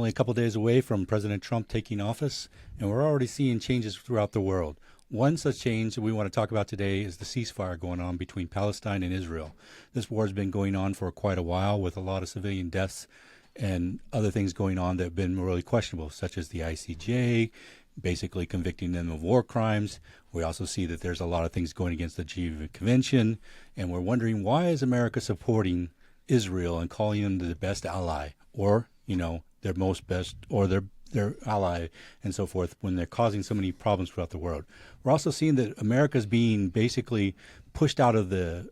only a couple days away from President Trump taking office, and we're already seeing changes throughout the world. One such change that we want to talk about today is the ceasefire going on between Palestine and Israel. This war has been going on for quite a while with a lot of civilian deaths and other things going on that have been really questionable, such as the ICJ basically convicting them of war crimes. We also see that there's a lot of things going against the Geneva Convention, and we're wondering, why is America supporting Israel and calling them the best ally, or their most best, or their ally, and so forth, when they're causing so many problems throughout the world. We're also seeing that America's being basically pushed out of the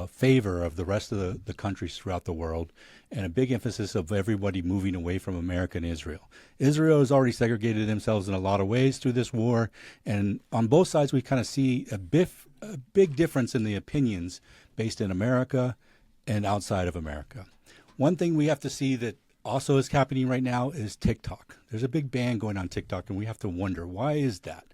favor of the rest of the countries throughout the world, and a big emphasis of everybody moving away from America and Israel. Israel has already segregated themselves in a lot of ways through this war, and on both sides we kind of see a big difference in the opinions based in America and outside of America. One thing we have to see that also is happening right now is TikTok. There's a big ban going on TikTok, and we have to wonder, why is that?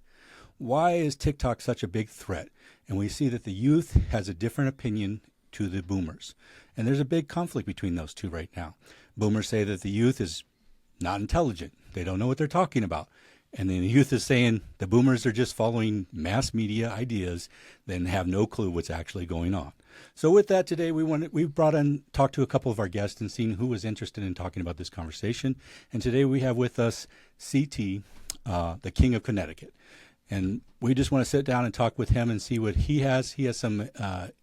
Why is TikTok such a big threat? And we see that the youth has a different opinion to the boomers. And there's a big conflict between those two right now. Boomers say that the youth is not intelligent. They don't know what they're talking about. And then the youth is saying the boomers are just following mass media ideas, then have no clue what's actually going on. So with that, today we brought in, talked to a couple of our guests and seen who was interested in talking about this conversation. And today we have with us CT, the King of Connecticut. And we just want to sit down and talk with him and see what he has. He has some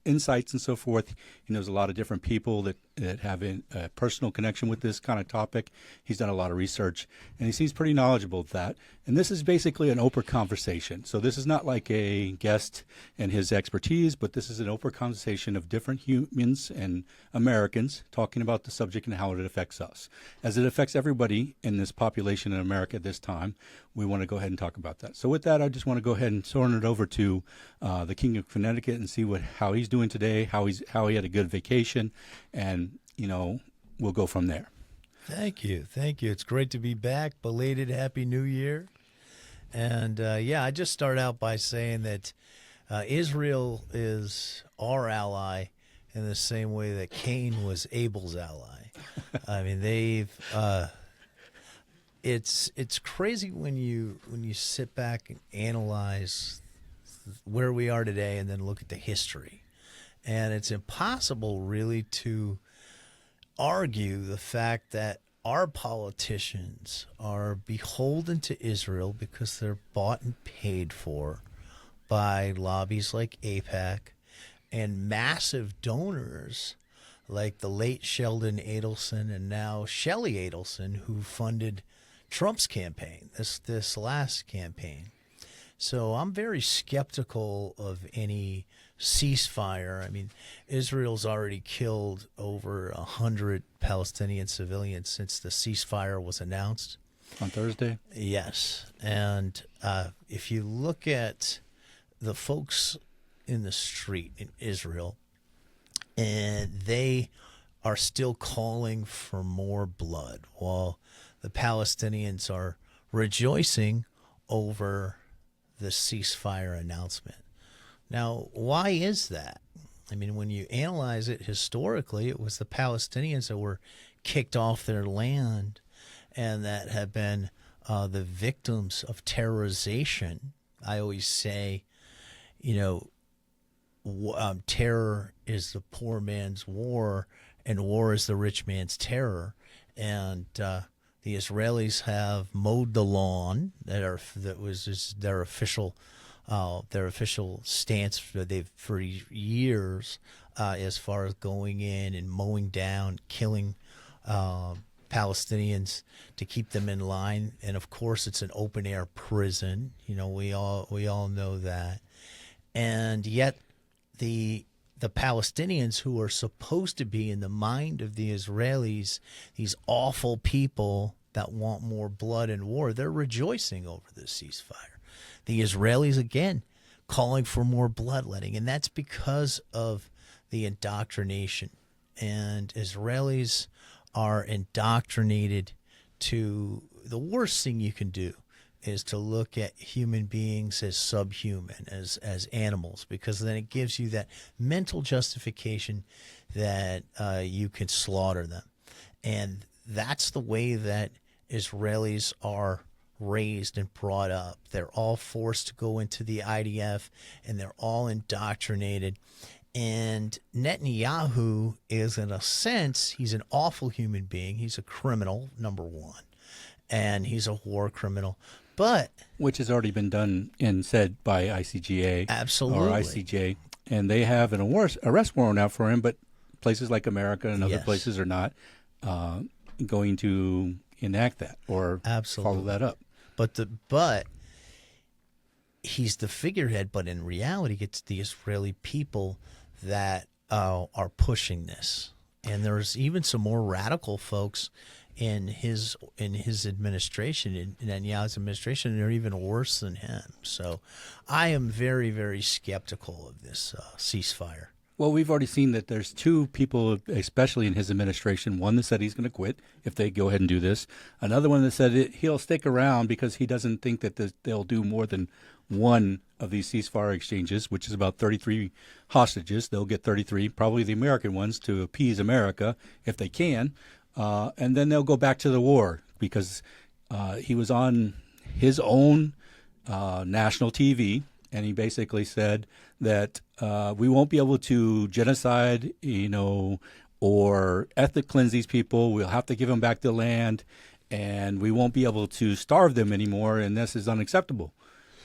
insights and so forth. He knows a lot of different people that have a personal connection with this kind of topic. He's done a lot of research, and he seems pretty knowledgeable of that. And this is basically an Oprah conversation. So this is not like a guest and his expertise, but this is an Oprah conversation of different humans and Americans talking about the subject and how it affects us. As it affects everybody in this population in America at this time, we want to go ahead and talk about that. So with that, I just want to go ahead and turn it over to the King of Connecticut and see how he's doing today, how he had a good vacation, and we'll go from there. Thank you. It's great to be back. Belated Happy New Year. And I just start out by saying that Israel is our ally in the same way that Cain was Abel's ally. I mean, it's crazy when you sit back and analyze where we are today and then look at the history. And it's impossible really to argue the fact that our politicians are beholden to Israel because they're bought and paid for by lobbies like AIPAC and massive donors like the late Sheldon Adelson and now Shelley Adelson, who funded Trump's campaign, this last campaign. So I'm very skeptical of any ceasefire. I mean, Israel's already killed over 100 Palestinian civilians since the ceasefire was announced. On Thursday? Yes. And if you look at the folks in the street in Israel, and they are still calling for more blood, while the Palestinians are rejoicing over the ceasefire announcement. Now, why is that? I mean, when you analyze it historically, it was the Palestinians that were kicked off their land and that have been the victims of terrorization. I always say, terror is the poor man's war and war is the rich man's terror. And the Israelis have mowed the lawn. That was their official stance for years, as far as going in and mowing down, killing Palestinians to keep them in line. And of course, it's an open air prison. We all know that. And yet, the Palestinians, who are supposed to be in the mind of the Israelis, these awful people that want more blood and war, they're rejoicing over this ceasefire. The Israelis, again, calling for more bloodletting, and that's because of the indoctrination. And Israelis are indoctrinated to the worst thing you can do is to look at human beings as subhuman, as animals, because then it gives you that mental justification that you can slaughter them. And that's the way that Israelis are raised and brought up. They're all forced to go into the IDF, and they're all indoctrinated. And Netanyahu is, in a sense, he's an awful human being. He's a criminal, number one, and he's a war criminal. But which has already been done and said by ICGA absolutely, or ICJ, and they have an arrest warrant out for him, but places like America and other places are not going to enact that or follow that up. But he's the figurehead. But in reality, it's the Israeli people that are pushing this. And there's even some more radical folks in his administration, in Netanyahu's administration, and they're even worse than him. So I am very, very skeptical of this ceasefire. Well, we've already seen that there's two people, especially in his administration, one that said he's going to quit if they go ahead and do this. Another one that said he'll stick around because he doesn't think that they'll do more than one of these ceasefire exchanges, which is about 33 hostages. They'll get 33, probably the American ones, to appease America if they can. And then they'll go back to the war because he was on his own national TV, and he basically said that we won't be able to genocide, or ethnic cleanse these people. We'll have to give them back the land, and we won't be able to starve them anymore, and this is unacceptable.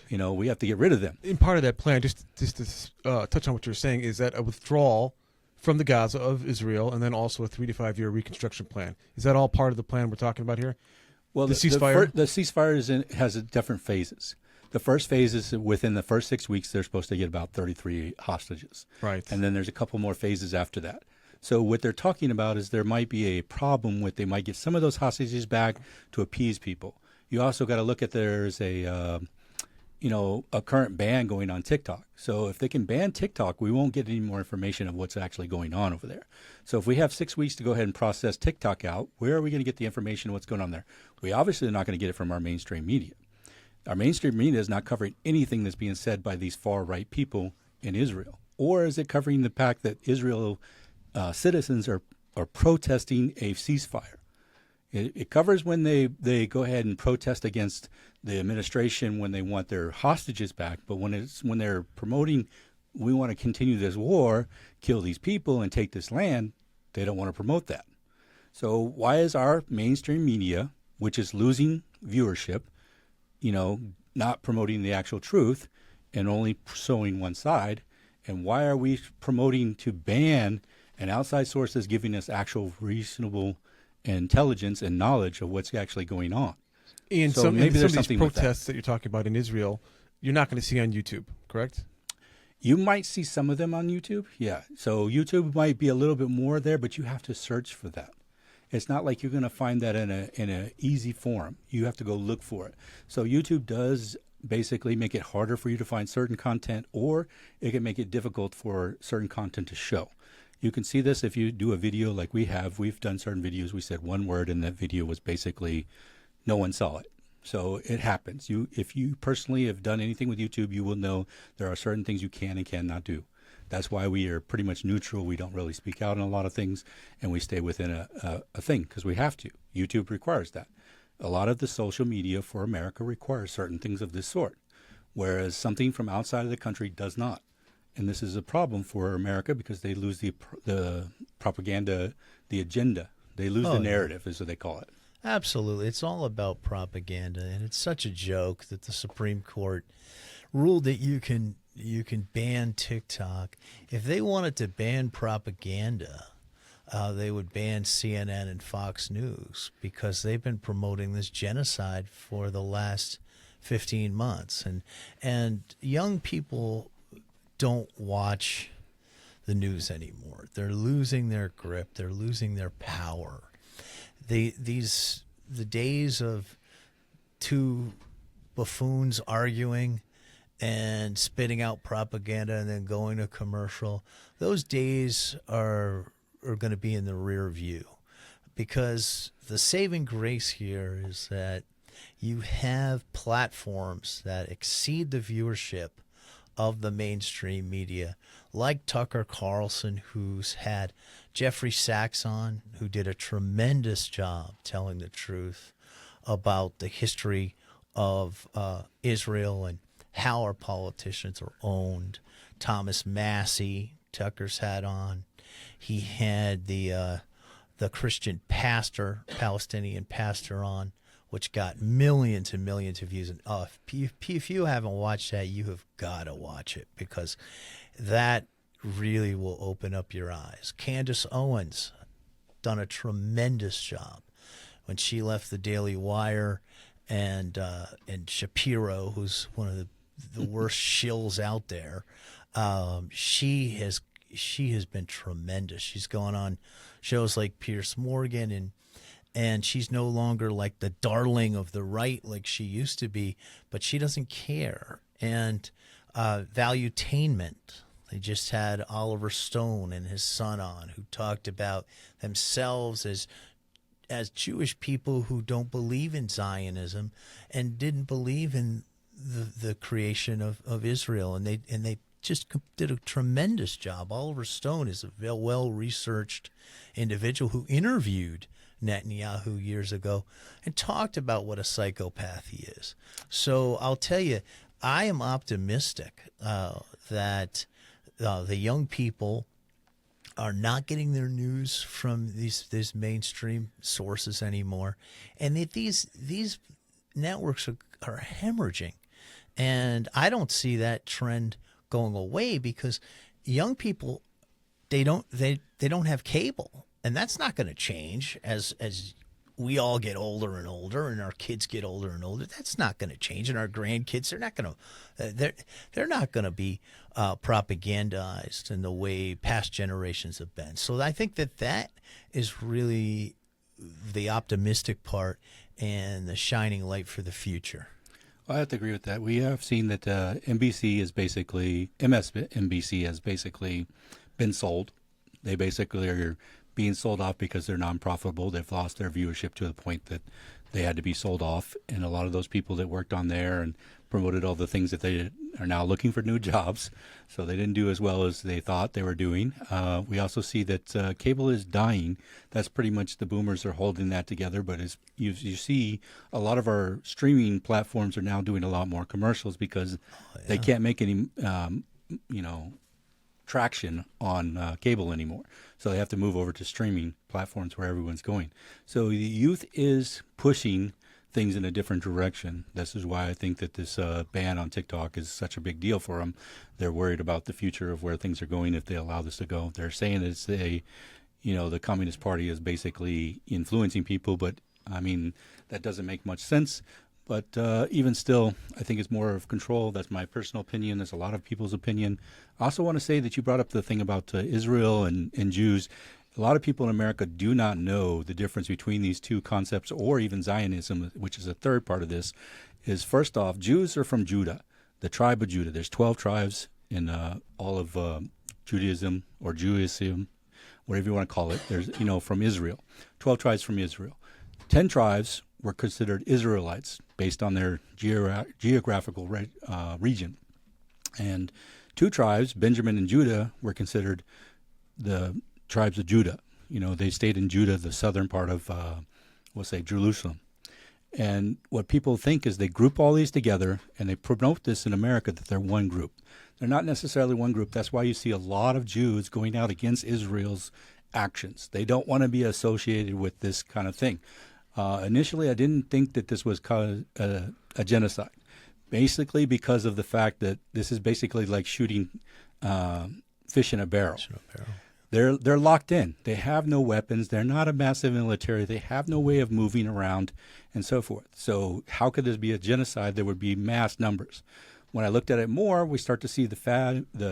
We have to get rid of them. In part of that plan, just to touch on what you're saying, is that a withdrawal from the Gaza of Israel, and then also a 3 to 5 year reconstruction plan. Is that all part of the plan we're talking about here? Well, the ceasefire? The ceasefire has different phases. The first phase is within the first 6 weeks, they're supposed to get about 33 hostages. Right. And then there's a couple more phases after that. So what they're talking about is there might be a problem with they might get some of those hostages back to appease people. You also got to look at there's a current ban going on TikTok. So if they can ban TikTok, we won't get any more information of what's actually going on over there. So if we have 6 weeks to go ahead and process TikTok out, where are we going to get the information of what's going on there? We obviously are not going to get it from our mainstream media. Our mainstream media is not covering anything that's being said by these far-right people in Israel. Or is it covering the fact that Israel citizens are protesting a ceasefire? It covers when they go ahead and protest against the administration when they want their hostages back, but when they're promoting, we want to continue this war, kill these people, and take this land, they don't want to promote that. So why is our mainstream media, which is losing viewership, not promoting the actual truth and only showing one side? And why are we promoting to ban and outside sources giving us actual reasonable intelligence and knowledge of what's actually going on? And so some, maybe and there's some of something these with that. protests that you're talking about in Israel, you're not going to see on YouTube, correct? You might see some of them on YouTube. Yeah. So YouTube might be a little bit more there, but you have to search for that. It's not like you're going to find that in a easy forum. You have to go look for it. So YouTube does basically make it harder for you to find certain content, or it can make it difficult for certain content to show. You can see this if you do a video like we have. We've done certain videos. We said one word, and that video was basically no one saw it. So it happens. If you personally have done anything with YouTube, you will know there are certain things you can and cannot do. That's why we are pretty much neutral. We don't really speak out on a lot of things, and we stay within a thing because we have to. YouTube requires that. A lot of the social media for America requires certain things of this sort, whereas something from outside of the country does not. And this is a problem for America because they lose the propaganda, the agenda. They lose the narrative, is what they call it. Absolutely. It's all about propaganda, and it's such a joke that the Supreme Court ruled that you can ban TikTok. If they wanted to ban propaganda, they would ban CNN and Fox News because they've been promoting this genocide for the last 15 months. And young people don't watch the news anymore. They're losing their grip. They're losing their power. The days of two buffoons arguing and spitting out propaganda and then going to commercial, those days are going to be in the rear view, because the saving grace here is that you have platforms that exceed the viewership of the mainstream media, like Tucker Carlson, who's had Jeffrey Sachs on, who did a tremendous job telling the truth, about the history of Israel and how our politicians are owned. Thomas Massey, Tucker's had on. He had the Christian pastor, Palestinian pastor on, which got millions and millions of views. And if you haven't watched that, you have got to watch it, because that really will open up your eyes. Candace Owens done a tremendous job when she left the Daily Wire, and Shapiro, who's one of the worst shills out there. She has been tremendous. She's gone on shows like Piers Morgan, and she's no longer like the darling of the right like she used to be, but she doesn't care. And Valuetainment, they just had Oliver Stone and his son on, who talked about themselves as Jewish people who don't believe in Zionism and didn't believe in the creation of Israel, and they just did a tremendous job. Oliver Stone is a well-researched individual who interviewed Netanyahu years ago and talked about what a psychopath he is. So I'll tell you, I am optimistic that the young people are not getting their news from these mainstream sources anymore, and that these networks are hemorrhaging. And I don't see that trend going away, because young people, they don't have cable, and that's not going to change as we all get older and older, and our kids get older and older. That's not going to change, and our grandkids, they're not going to be propagandized in the way past generations have been. So I think that is really the optimistic part and the shining light for the future. I have to agree with that. We have seen that MSNBC has basically been sold. They basically are being sold off because they're non-profitable. They've lost their viewership to the point that they had to be sold off. And a lot of those people that worked on there and promoted all the things that they are now looking for new jobs. So they didn't do as well as they thought they were doing. We also see that cable is dying. That's pretty much the boomers are holding that together. But as you see, a lot of our streaming platforms are now doing a lot more commercials because they can't make any, traction on cable anymore. So they have to move over to streaming platforms where everyone's going. So the youth is pushing things in a different direction. This is why I think that this ban on TikTok is such a big deal for them. They're worried about the future of where things are going if they allow this to go. They're saying it's the Communist Party is basically influencing people, but I mean, that doesn't make much sense. But even still, I think it's more of control. That's my personal opinion. That's a lot of people's opinion. I also want to say that you brought up the thing about Israel and Jews. A lot of people in America do not know the difference between these two concepts, or even Zionism, which is a third part of this. Is first off, Jews are from Judah, the tribe of Judah. There's 12 tribes in all of Judaism or Judaism, whatever you want to call it. There's, from Israel, 12 tribes from Israel. 10 tribes were considered Israelites based on their geographical region. And 2 tribes, Benjamin and Judah, were considered the tribes of Judah. They stayed in Judah, the southern part of, Jerusalem. And what people think is they group all these together and they promote this in America that they're one group. They're not necessarily one group. That's why you see a lot of Jews going out against Israel's actions. They don't want to be associated with this kind of thing. Initially, I didn't think that this was a genocide, basically because of the fact that this is basically like shooting fish in a barrel. They're locked in. They have no weapons. They're not a massive military. They have no way of moving around and so forth. So how could this be a genocide? There would be mass numbers. When I looked at it more, we start to see the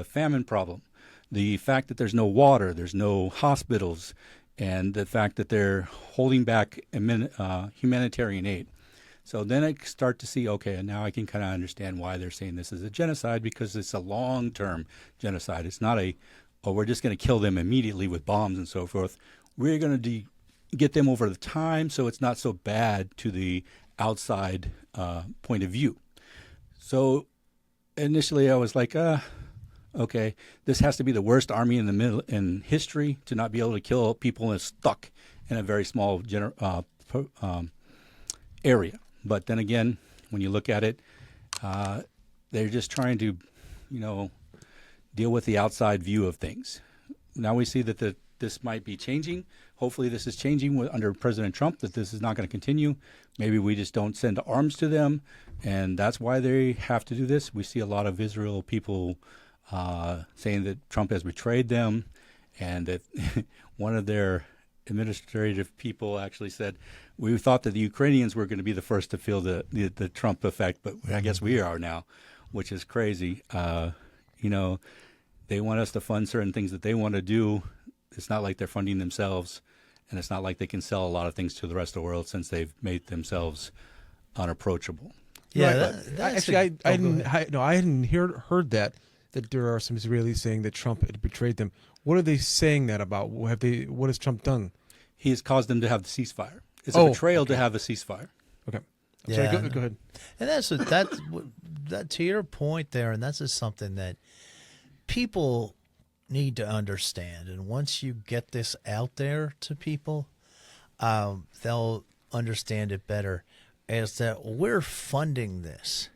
famine problem, the fact that there's no water, there's no hospitals, and the fact that they're holding back humanitarian aid. So then I start to see, okay, and now I can kind of understand why they're saying this is a genocide, because it's a long-term genocide. It's not we're just going to kill them immediately with bombs and so forth. We're going to get them over the time so it's not so bad to the outside point of view. So initially I was like, okay, this has to be the worst army in history to not be able to kill people and stuck in a very small area. But then again, when you look at it, they're just trying to, deal with the outside view of things. Now we see that this might be changing. Hopefully this is changing under President Trump, that this is not going to continue. Maybe we just don't send arms to them, and that's why they have to do this. We see a lot of Israel people saying that Trump has betrayed them, and that one of their administrative people actually said, we thought that the Ukrainians were going to be the first to feel the Trump effect, but I guess we are now, which is crazy. They want us to fund certain things that they want to do. It's not like they're funding themselves, and it's not like they can sell a lot of things to the rest of the world since they've made themselves unapproachable. Yeah, Right. I hadn't heard that there are some Israelis saying that Trump had betrayed them. What are they saying that about? What has Trump done? He has caused them to have the ceasefire. It's a betrayal to have a ceasefire. Okay. Yeah. Sorry, go ahead. And that to your point there, and that's just something that people need to understand. And once you get this out there to people, they'll understand it better. Is that we're funding this.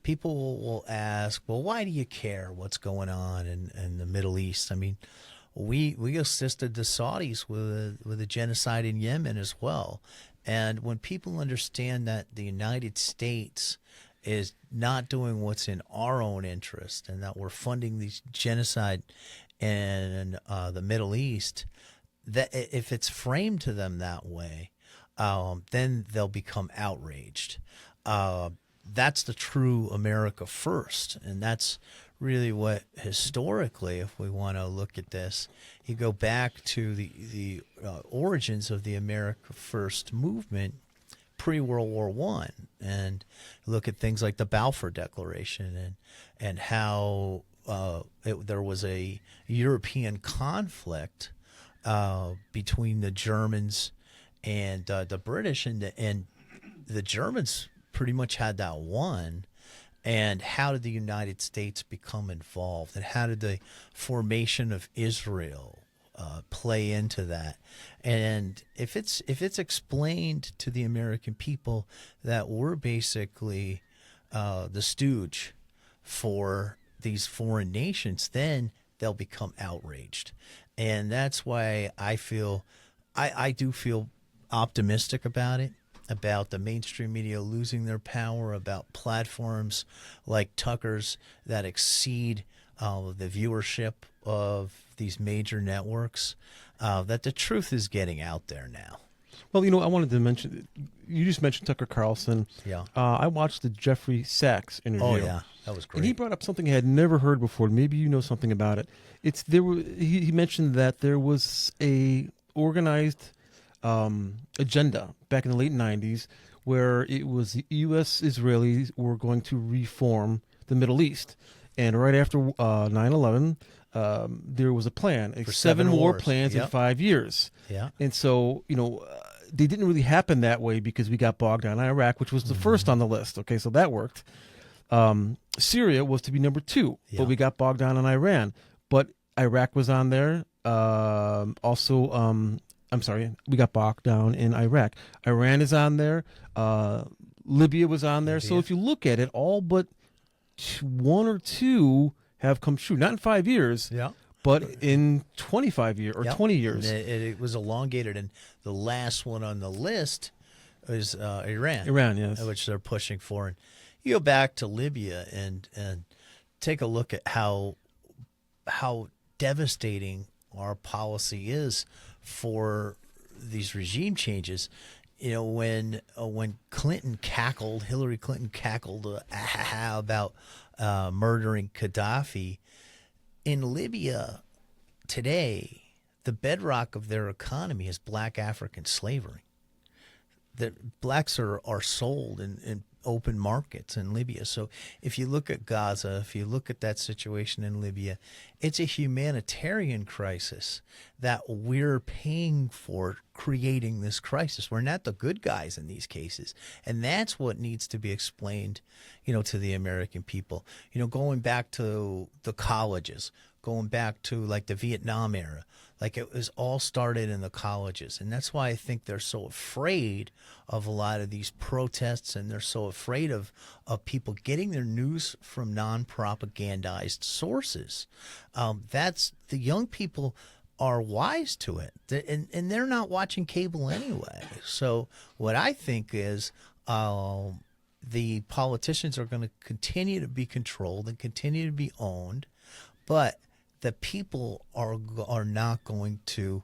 People will ask, well, why do you care what's going on in the Middle East? I mean, we assisted the Saudis with a genocide in Yemen as well. And when people understand that the United States is not doing what's in our own interest and that we're funding these genocide in the Middle East, that if it's framed to them that way, then they'll become outraged. That's the true America first, and that's really what historically, if we want to look at this, you go back to the origins of the America First movement pre-World War I, and look at things like the Balfour Declaration and how there was a European conflict between the Germans and the British, and the Germans pretty much had that won. And how did the United States become involved? And how did the formation of Israel play into that? And if it's explained to the American people that we're basically the stooge for these foreign nations, then they'll become outraged. And that's why I do feel optimistic about it, about the mainstream media losing their power, about platforms like Tucker's that exceed the viewership of these major networks, that the truth is getting out there now. Well, I wanted to mention, you just mentioned Tucker Carlson. Yeah. I watched the Jeffrey Sachs interview. Oh, yeah. That was great. And he brought up something I had never heard before. Maybe you know something about it. He mentioned that there was a organized agenda back in the late 90s where it was the U.S. Israelis were going to reform the Middle East. And right after 9/11, there was a plan, For 7 war war plans in 5 years. Yeah. And so, they didn't really happen that way because we got bogged down in Iraq, which was the first on the list. Okay, so that worked. Syria was to be number 2, but we got bogged down in Iran. But Iraq was on there. We got bogged down in Iraq. Iran is on there. Libya was on there. So if you look at it, all but 1 or 2 have come true. Not in 5 years, but in 25 years or 20 years. It was elongated, and the last one on the list is Iran. Iran, yes. Which they're pushing for. And you go back to Libya and take a look at how devastating our policy is for these regime changes. When Hillary Clinton cackled about murdering Gaddafi, in Libya today, the bedrock of their economy is black African slavery. The blacks are sold in open markets in Libya. So if you look at Gaza, if you look at that situation in Libya, it's a humanitarian crisis that we're paying for, creating this crisis. We're not the good guys in these cases. And that's what needs to be explained, to the American people. Going back to the colleges, going back to like the Vietnam era. Like it was all started in the colleges. And that's why I think they're so afraid of a lot of these protests, and they're so afraid of people getting their news from non-propagandized sources. That's the young people are wise to it, and they're not watching cable anyway. So what I think is the politicians are going to continue to be controlled and continue to be owned, but the people are not going to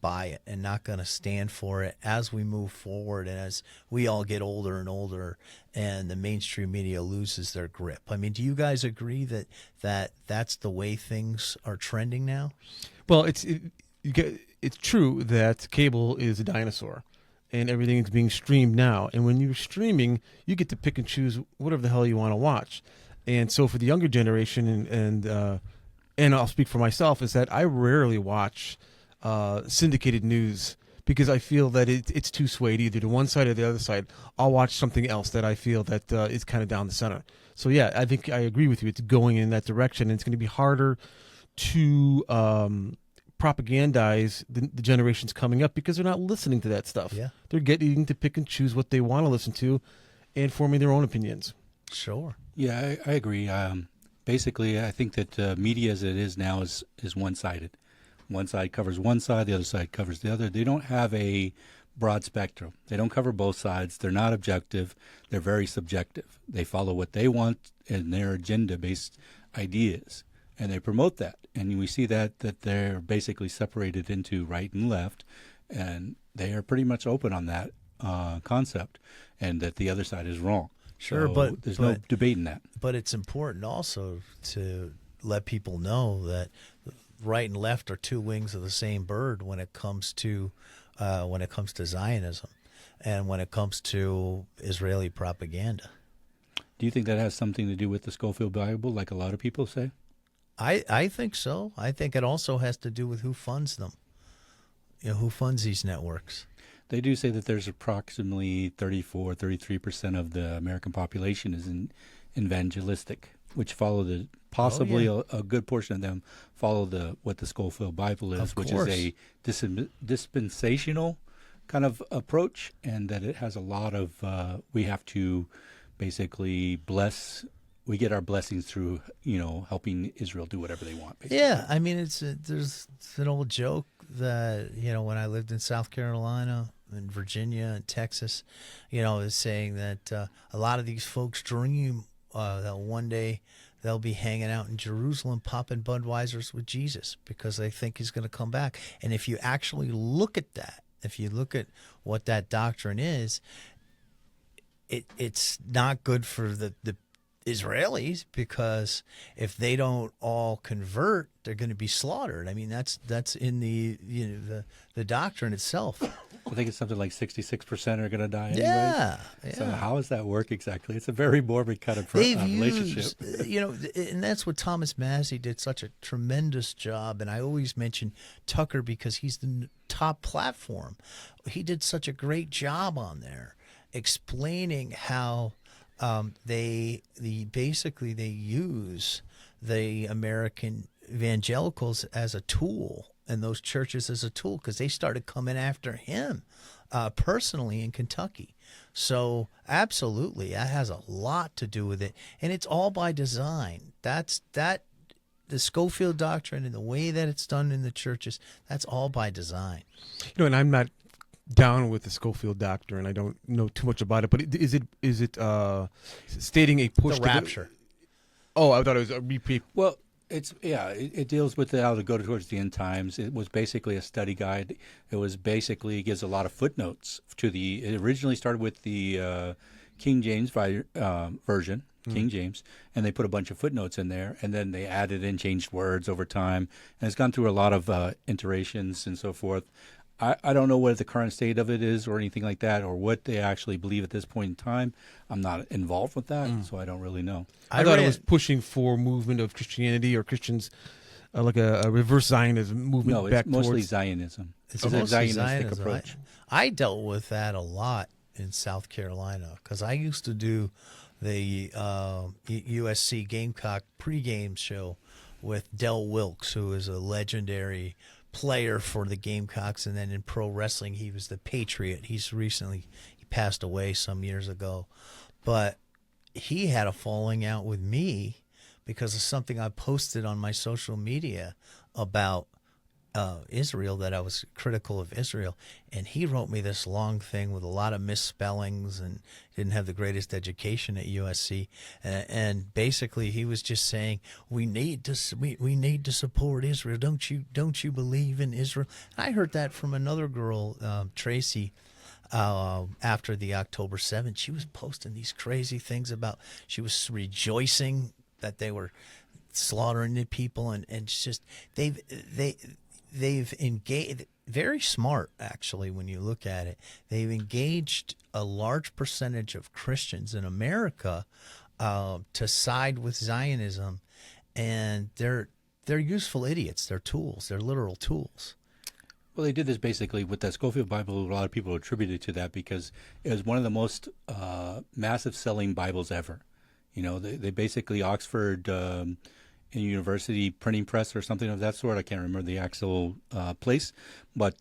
buy it and not going to stand for it as we move forward and as we all get older and older and the mainstream media loses their grip. I mean, do you guys agree that that's the way things are trending now? Well, it's true that cable is a dinosaur, and everything is being streamed now. And when you're streaming, you get to pick and choose whatever the hell you want to watch. And so for the younger generation, and I'll speak for myself, is that I rarely watch syndicated news because I feel that it's too swayed either to one side or the other side. I'll watch something else that I feel that is kind of down the center. So yeah, I think I agree with you. It's going in that direction, and it's going to be harder to propagandize the generations coming up because they're not listening to that stuff. Yeah. They're getting to pick and choose what they want to listen to and forming their own opinions. Sure. Yeah, I agree. Basically, I think that media as it is now is one-sided. One side covers one side, the other side covers the other. They don't have a broad spectrum. They don't cover both sides. They're not objective. They're very subjective. They follow what they want and their agenda-based ideas, and they promote that. And we see that they're basically separated into right and left, and they are pretty much open on that concept, and that the other side is wrong. Sure, So but there's no debating that. But it's important also to let people know that right and left are two wings of the same bird when it comes to Zionism and when it comes to Israeli propaganda. Do you think that has something to do with the Schofield Bible, like a lot of people say? I think so. I think it also has to do with who funds them. You know, who funds these networks. They do say that there's approximately 33% of the American population is evangelistic, which follow a good portion of them follow what the Schofield Bible is, which is a dispensational kind of approach, and that it has a lot of we have to basically we get our blessings through, helping Israel do whatever they want. Basically. Yeah, I mean, there's an old joke that, when I lived in South Carolina and Virginia and Texas, is saying that a lot of these folks dream that one day they'll be hanging out in Jerusalem popping Budweisers with Jesus because they think he's going to come back. And if you actually look at that, if you look at what that doctrine is, it's not good for the Israelis, because if they don't all convert, they're going to be slaughtered. I mean, that's in the doctrine itself. I think it's something like 66% are going to die anyways. Yeah. So how does that work exactly? It's a very morbid kind of relationship. And that's what Thomas Massey did such a tremendous job. And I always mention Tucker because he's the top platform. He did such a great job on there explaining how they use the American evangelicals as a tool and those churches as a tool, because they started coming after him personally in Kentucky. So absolutely, that has a lot to do with it, and it's all by design. The Schofield doctrine and the way that it's done in the churches, that's all by design. And I'm not down with the Schofield doctrine. I don't know too much about it, but is it stating a push the to rapture? I thought it was a repeat. Well, it deals with how to go towards the end times. It was basically a study guide. It gives a lot of footnotes it originally started with the King James version, King James, and they put a bunch of footnotes in there, and then they added and changed words over time, and it's gone through a lot of iterations and so forth. I don't know what the current state of it is or anything like that, or what they actually believe at this point in time. I'm not involved with that, so I don't really know. I thought it was pushing for movement of Christianity or Christians, like a reverse Zionism movement. No, it's mostly Zionism. It's a mostly Zionistic Zionism. approach. I dealt with that a lot in South Carolina because I used to do the USC Gamecock pregame show with Del Wilkes, who is a legendary player for the Gamecocks, and then in pro wrestling he was the Patriot. He passed away some years ago, but he had a falling out with me because of something I posted on my social media about Israel, that I was critical of Israel, and he wrote me this long thing with a lot of misspellings and didn't have the greatest education at USC, and basically he was just saying we need to support Israel. Don't you believe in Israel? I heard that from another girl, Tracy. After the October 7th, she was posting these crazy things about, she was rejoicing that they were slaughtering the people, and it's just they've engaged, very smart actually when you look at it. They've engaged a large percentage of Christians in America to side with Zionism, and they're useful idiots. They're tools. They're literal tools. Well, they did this basically with the Scofield Bible. A lot of people attributed to that because it was one of the most massive selling Bibles ever. You know, they basically Oxford University printing press or something of that sort. I can't remember the actual place, but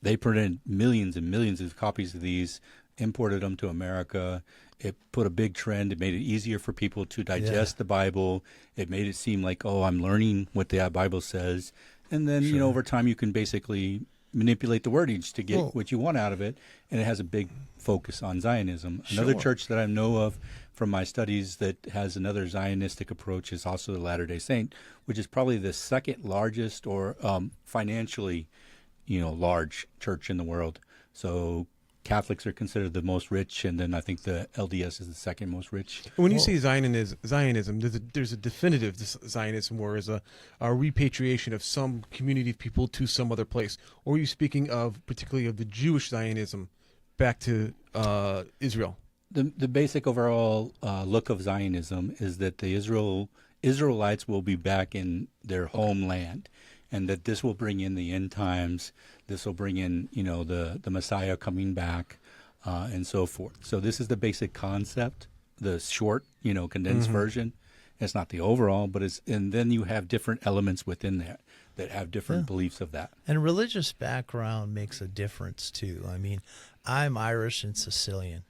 they printed millions and millions of copies of these, imported them to America. It put a big trend. It made it easier for people to digest the Bible. It made it seem like, oh, I'm learning what the Bible says. And then, you know, over time you can basically manipulate the wordage to get what you want out of it. And it has a big focus on Zionism. Another church that I know of from my studies that has another Zionistic approach is also the Latter-day Saint, which is probably the second largest or financially, large church in the world. So Catholics are considered the most rich, and then I think the LDS is the second most rich. When you say Zionism, there's a definitive Zionism, where is a repatriation of some community of people to some other place. Or are you speaking of particularly of the Jewish Zionism back to Israel? The basic overall look of Zionism is that the Israelites will be back in their homeland, and that this will bring in the end times. This will bring in, the Messiah coming back, and so forth. So this is the basic concept, the short, condensed version. It's not the overall, but and then you have different elements within there that have different beliefs of that. And religious background makes a difference too. I mean, I'm Irish and Sicilian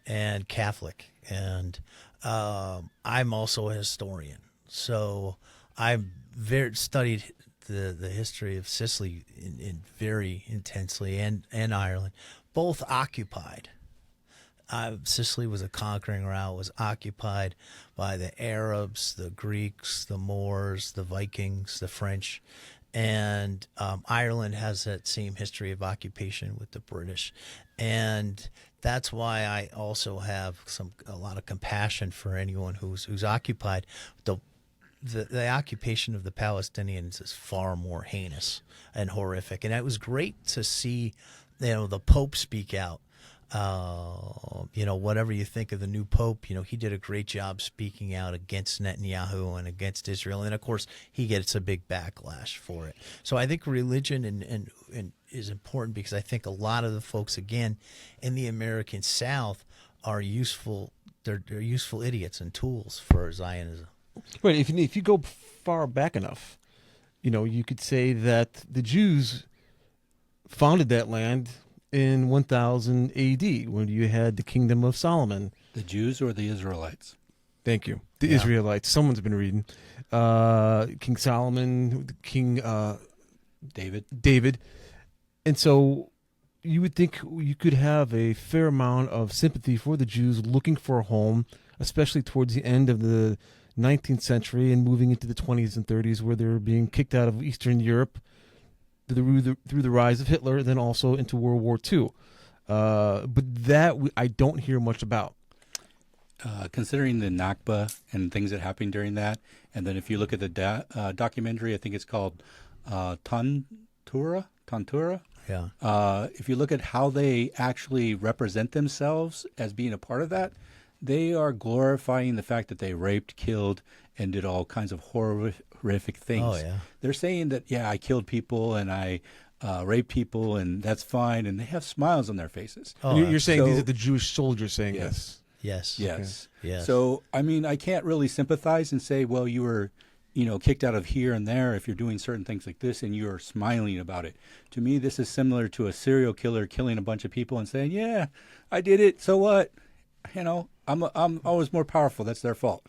and Catholic, and I'm also a historian. So I've studied the history of Sicily in very intensely, and Ireland, both occupied. Sicily was a conquering route, was occupied by the Arabs, the Greeks, the Moors, the Vikings, the French, and Ireland has that same history of occupation with the British, and that's why I also have a lot of compassion for anyone who's occupied. The occupation of the Palestinians is far more heinous and horrific, and it was great to see, the Pope speak out. Whatever you think of the new Pope, he did a great job speaking out against Netanyahu and against Israel, and of course he gets a big backlash for it. So I think religion and is important, because I think a lot of the folks, again, in the American South are useful. They're useful idiots and tools for Zionism. Right. If you go far back enough, you could say that the Jews founded that land in 1000 A.D. when you had the Kingdom of Solomon. The Jews or the Israelites? Thank you. The Israelites. Someone's been reading. King Solomon, King David. And so you would think you could have a fair amount of sympathy for the Jews looking for a home, especially towards the end of the 19th century and moving into the 20s and 30s, where they were being kicked out of Eastern Europe through the rise of Hitler, then also into World War II. But that I don't hear much about. Considering the Nakba and things that happened during that, and then if you look at the documentary, I think it's called Tantura. Yeah. If you look at how they actually represent themselves as being a part of that, they are glorifying the fact that they raped, killed, and did all kinds of horrific things. Oh, yeah. They're saying that, I killed people and I raped people, and that's fine, and they have smiles on their faces. Oh, you're saying these are the Jewish soldiers saying this? Yes. Yes. Okay. Yes. So, I can't really sympathize and say, well, you were kicked out of here and there if you're doing certain things like this and you're smiling about it. To me, this is similar to a serial killer killing a bunch of people and saying, yeah, I did it. So what? I'm always more powerful. That's their fault.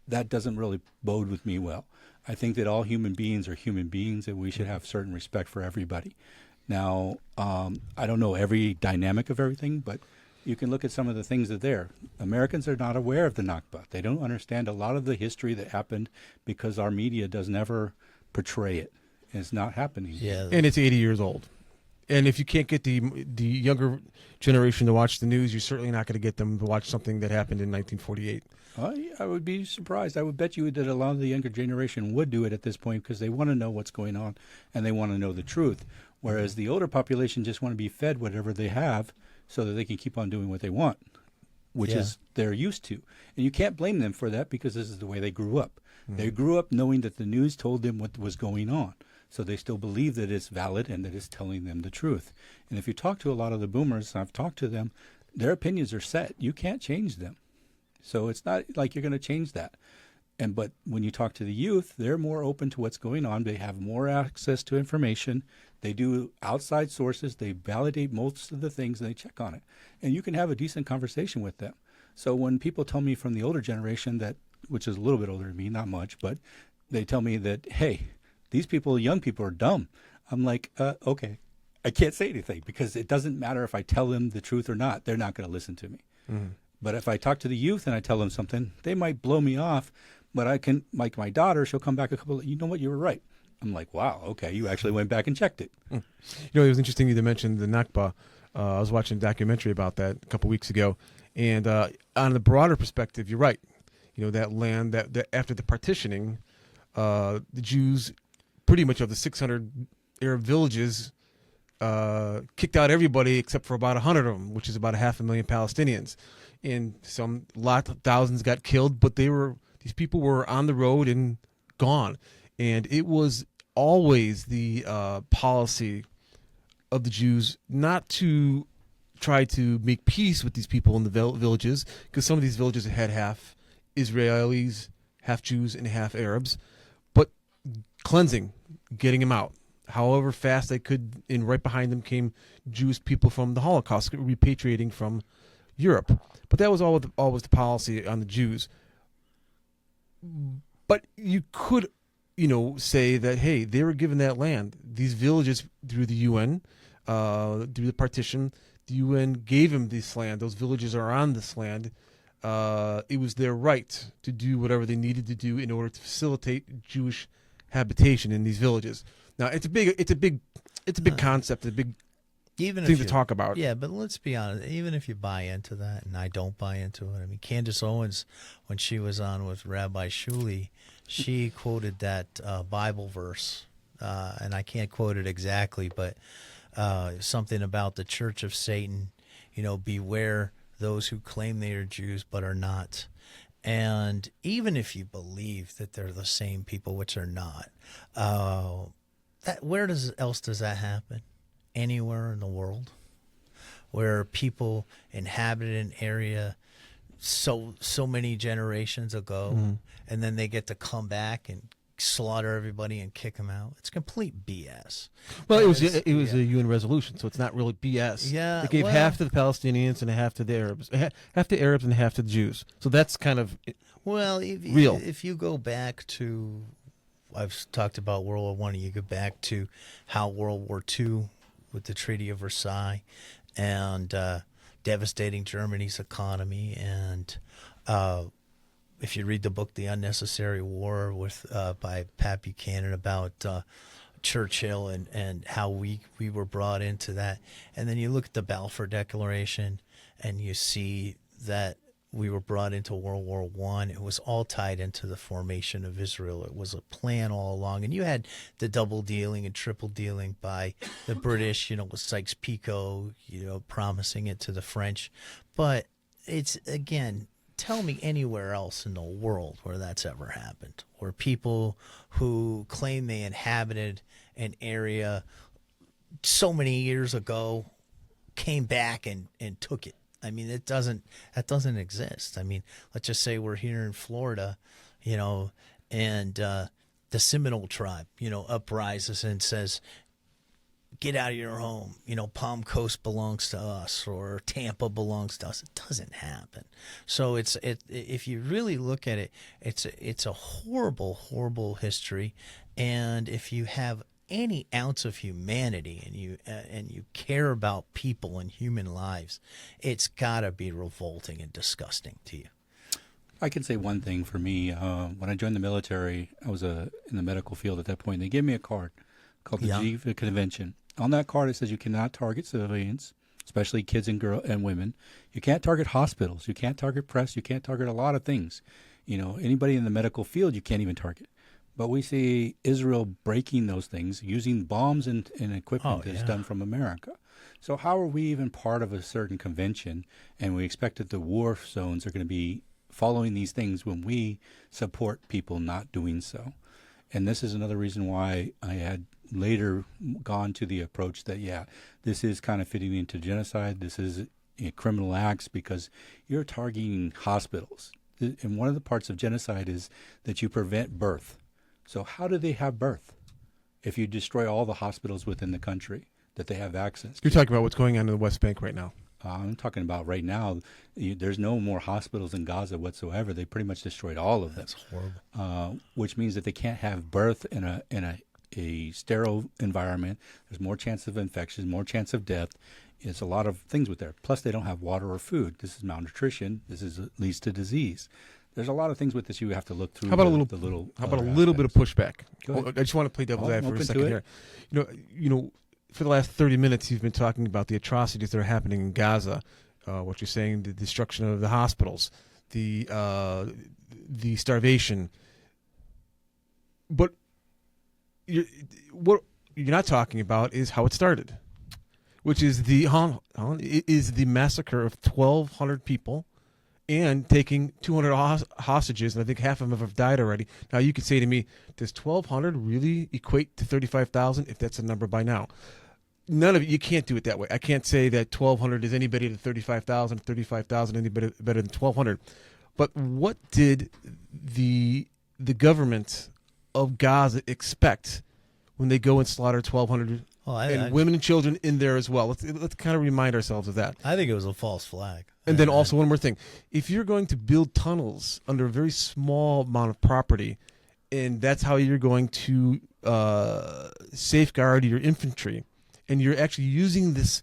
That doesn't really bode with me well. I think that all human beings are human beings and we should have certain respect for everybody. Now, I don't know every dynamic of everything, but you can look at some of the things that are there. Americans are not aware of the Nakba. They don't understand a lot of the history that happened because our media does never portray it. It's not happening. Yeah. And it's 80 years old. And if you can't get the younger generation to watch the news, you're certainly not going to get them to watch something that happened in 1948. I would be surprised. I would bet you that a lot of the younger generation would do it at this point because they want to know what's going on and they want to know the truth. Whereas the older population just want to be fed whatever they have so that they can keep on doing what they want, which is they're used to. And you can't blame them for that because this is the way they grew up. They grew up knowing that the news told them what was going on. So they still believe that it's valid and that it's telling them the truth. And if you talk to a lot of the boomers, I've talked to them, their opinions are set. You can't change them. So it's not like you're going to change that. But when you talk to the youth, they're more open to what's going on. They have more access to information. They do outside sources. They validate most of the things and they check on it. And you can have a decent conversation with them. So when people tell me from the older generation that, which is a little bit older than me, not much, but they tell me that, hey, these people, young people are dumb. I'm like, okay, I can't say anything because it doesn't matter if I tell them the truth or not. They're not going to listen to me. But if I talk to the youth and I tell them something, they might blow me off. But I can, like my daughter, she'll come back you know what, you were right. I'm like, wow, okay, you actually went back and checked it. You know, it was interesting you mentioned the Nakba. I was watching a documentary about that a couple weeks ago. And on the broader perspective, you're right. You know, that land, that after the partitioning, the Jews, pretty much of the 600 Arab villages, kicked out everybody except for about 100 of them, which is about 500,000 Palestinians. And thousands got killed, but these people were on the road and gone. And it was always the policy of the Jews not to try to make peace with these people in the villages, because some of these villages had half Israelis, half Jews, and half Arabs, but cleansing, getting them out. However fast they could, and right behind them came Jewish people from the Holocaust, repatriating from Europe. But that was always the policy on the Jews. But you could, say that, hey, they were given that land. These villages, through the UN, through the partition, the UN gave them this land. Those villages are on this land. It was their right to do whatever they needed to do in order to facilitate Jewish habitation in these villages. Now, it's a big concept, a big thing to talk about. Yeah, but let's be honest. Even if you buy into that, and I don't buy into it. I mean, Candace Owens, when she was on with Rabbi Shuli, she quoted that Bible verse, and I can't quote it exactly, but something about the Church of Satan. Beware those who claim they are Jews but are not. And even if you believe that they're the same people, which they're not, where else does that happen? Anywhere in the world where people inhabited an area so many generations ago, and then they get to come back and slaughter everybody and kick them out. It's complete BS. Well, it was a UN resolution, so it's not really BS. Yeah, they gave half to the Palestinians and half to the Arabs, half to Arabs and half to the Jews. So that's kind of real. If you go back to, I've talked about World War I. You go back to how World War II, with the Treaty of Versailles, and devastating Germany's economy, and if you read the book The Unnecessary War by Pat Buchanan about Churchill and how we were brought into that, and then you look at the Balfour Declaration and you see that we were brought into World War I. It was all tied into the formation of Israel. It was a plan all along. And you had the double dealing and triple dealing by the British, with Sykes-Picot, promising it to the French. But it's, again, tell me anywhere else in the world where that's ever happened, where people who claim they inhabited an area so many years ago came back and took it. I mean, that doesn't exist. I mean, let's just say we're here in Florida, and the Seminole tribe, uprises and says, get out of your home. Palm Coast belongs to us, or Tampa belongs to us. It doesn't happen. So if you really look at it, it's a horrible, horrible history. And if you have any ounce of humanity and you care about people and human lives, it's got to be revolting and disgusting to you. I can say one thing for me. When I joined the military, I was in the medical field at that point. They gave me a card called the Geneva Convention. On that card, it says you cannot target civilians, especially kids and women. You can't target hospitals. You can't target press. You can't target a lot of things. Anybody in the medical field, you can't even target. But we see Israel breaking those things, using bombs and equipment that's done from America. So how are we even part of a certain convention, and we expect that the war zones are going to be following these things when we support people not doing so? And this is another reason why I had later gone to the approach that, this is kind of fitting into genocide. This is criminal acts because you're targeting hospitals. And one of the parts of genocide is that you prevent birth. So how do they have birth if you destroy all the hospitals within the country that they have access to? You're talking about what's going on in the West Bank right now. I'm talking about right now. There's no more hospitals in Gaza whatsoever. They pretty much destroyed all of them. That's horrible. Which means that they can't have birth in a sterile environment. There's more chance of infection, more chance of death. It's a lot of things with there. Plus, they don't have water or food. This is malnutrition. Leads to disease. There's a lot of things with this you have to look through. How about a little bit of pushback? I just want to play devil's advocate for a second here. For the last 30 minutes, you've been talking about the atrocities that are happening in Gaza. What you're saying, the destruction of the hospitals, the starvation. But what you're not talking about is how it started, which is the massacre of 1,200 people and taking 200 hostages, and I think half of them have died already. Now, you could say to me, does 1,200 really equate to 35,000 if that's a number by now? None of it. You can't do it that way. I can't say that 1,200 is any better than 35,000, 35,000 any better than 1,200. But what did the government of Gaza expect when they go and slaughter 1,200 women and children in there as well? Let's kind of remind ourselves of that. I think it was a false flag. And then also one more thing. If you're going to build tunnels under a very small amount of property, and that's how you're going to safeguard your infantry, and you're actually using these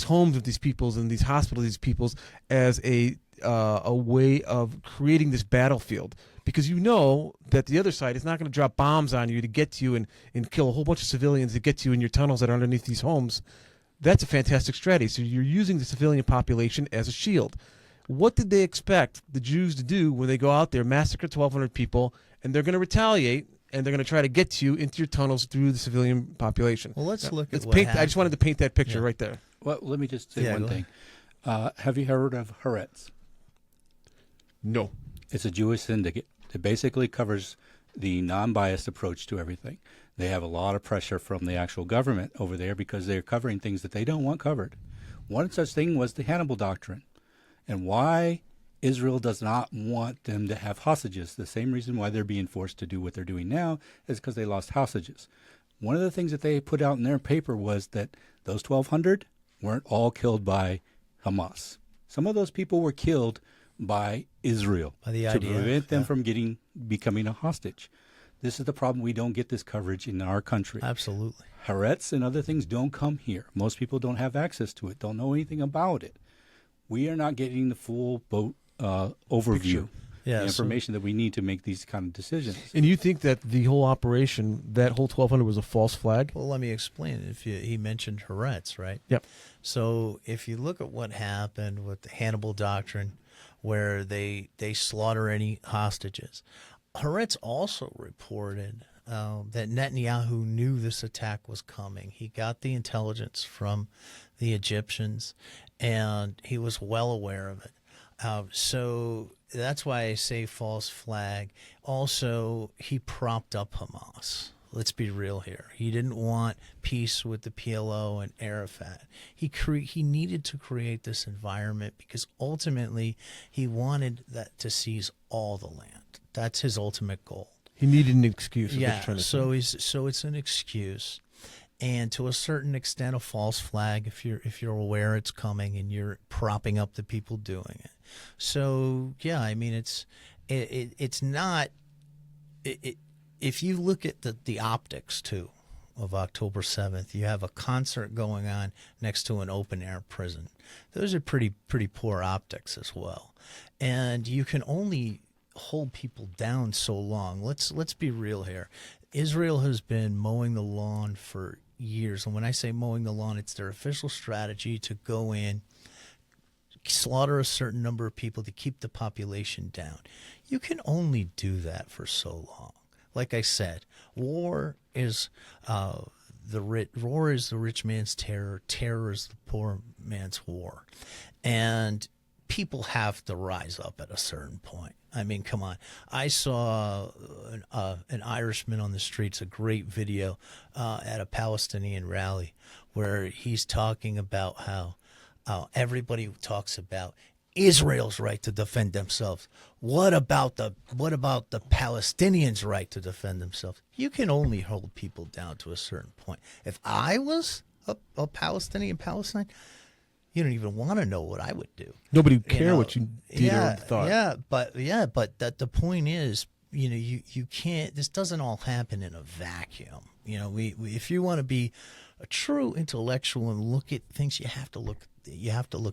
homes of these peoples and these hospitals of these peoples as a way of creating this battlefield, because you know that the other side is not going to drop bombs on you to get to you and kill a whole bunch of civilians to get to you in your tunnels that are underneath these homes. That's a fantastic strategy. So you're using the civilian population as a shield. What did they expect the Jews to do when they go out there, massacre 1,200 people, and they're going to retaliate, and they're going to try to get to you into your tunnels through the civilian population? Well, let's look at what happened. I just wanted to paint that picture right there. Well, let me just say one thing. Have you heard of Haaretz? No. It's a Jewish syndicate. It basically covers the non-biased approach to everything. They have a lot of pressure from the actual government over there because they're covering things that they don't want covered. One such thing was the Hannibal Doctrine, and why Israel does not want them to have hostages. The same reason why they're being forced to do what they're doing now is because they lost hostages. One of the things that they put out in their paper was that those 1,200 weren't all killed by Hamas. Some of those people were killed by Israel to prevent them from becoming a hostage. This is the problem. We don't get this coverage in our country. Absolutely. Haaretz and other things don't come here. Most people don't have access to it, don't know anything about it. We are not getting the full overview, the information that we need to make these kind of decisions. And you think that the whole operation, that whole 1,200 was a false flag? Well, let me explain. He mentioned Haaretz, right? Yep. So if you look at what happened with the Hannibal Doctrine, where they slaughter any hostages, Haaretz also reported that Netanyahu knew this attack was coming. He got the intelligence from the Egyptians, and he was well aware of it. So that's why I say false flag. Also, he propped up Hamas. Let's be real here. He didn't want peace with the PLO and Arafat. He needed to create this environment because ultimately he wanted that to seize all the land. That's his ultimate goal. He needed an excuse. Is what Yeah, you're trying to so say. so it's an excuse, and to a certain extent, a false flag if you're aware it's coming and you're propping up the people doing it. So yeah, I mean it's not. If you look at the optics too of October 7th, you have a concert going on next to an open air prison. Those are pretty poor optics as well, and you can only hold people down so long. Let's be real here. Israel has been mowing the lawn for years, and when I say mowing the lawn, it's their official strategy to go in, slaughter a certain number of people to keep the population down. You can only do that for so long. Like I said, war is the rich man's terror. Terror is the poor man's war, and people have to rise up at a certain point. I mean, come on. I saw an Irishman on the streets, a great video at a Palestinian rally where he's talking about how everybody talks about Israel's right to defend themselves. What about the Palestinians' right to defend themselves? You can only hold people down to a certain point. If I was a Palestinian, Palestine, you don't even want to know what I would do. Nobody would care what you did or thought. But the point is, you can't. This doesn't all happen in a vacuum. If you want to be a true intellectual and look at things, you have to look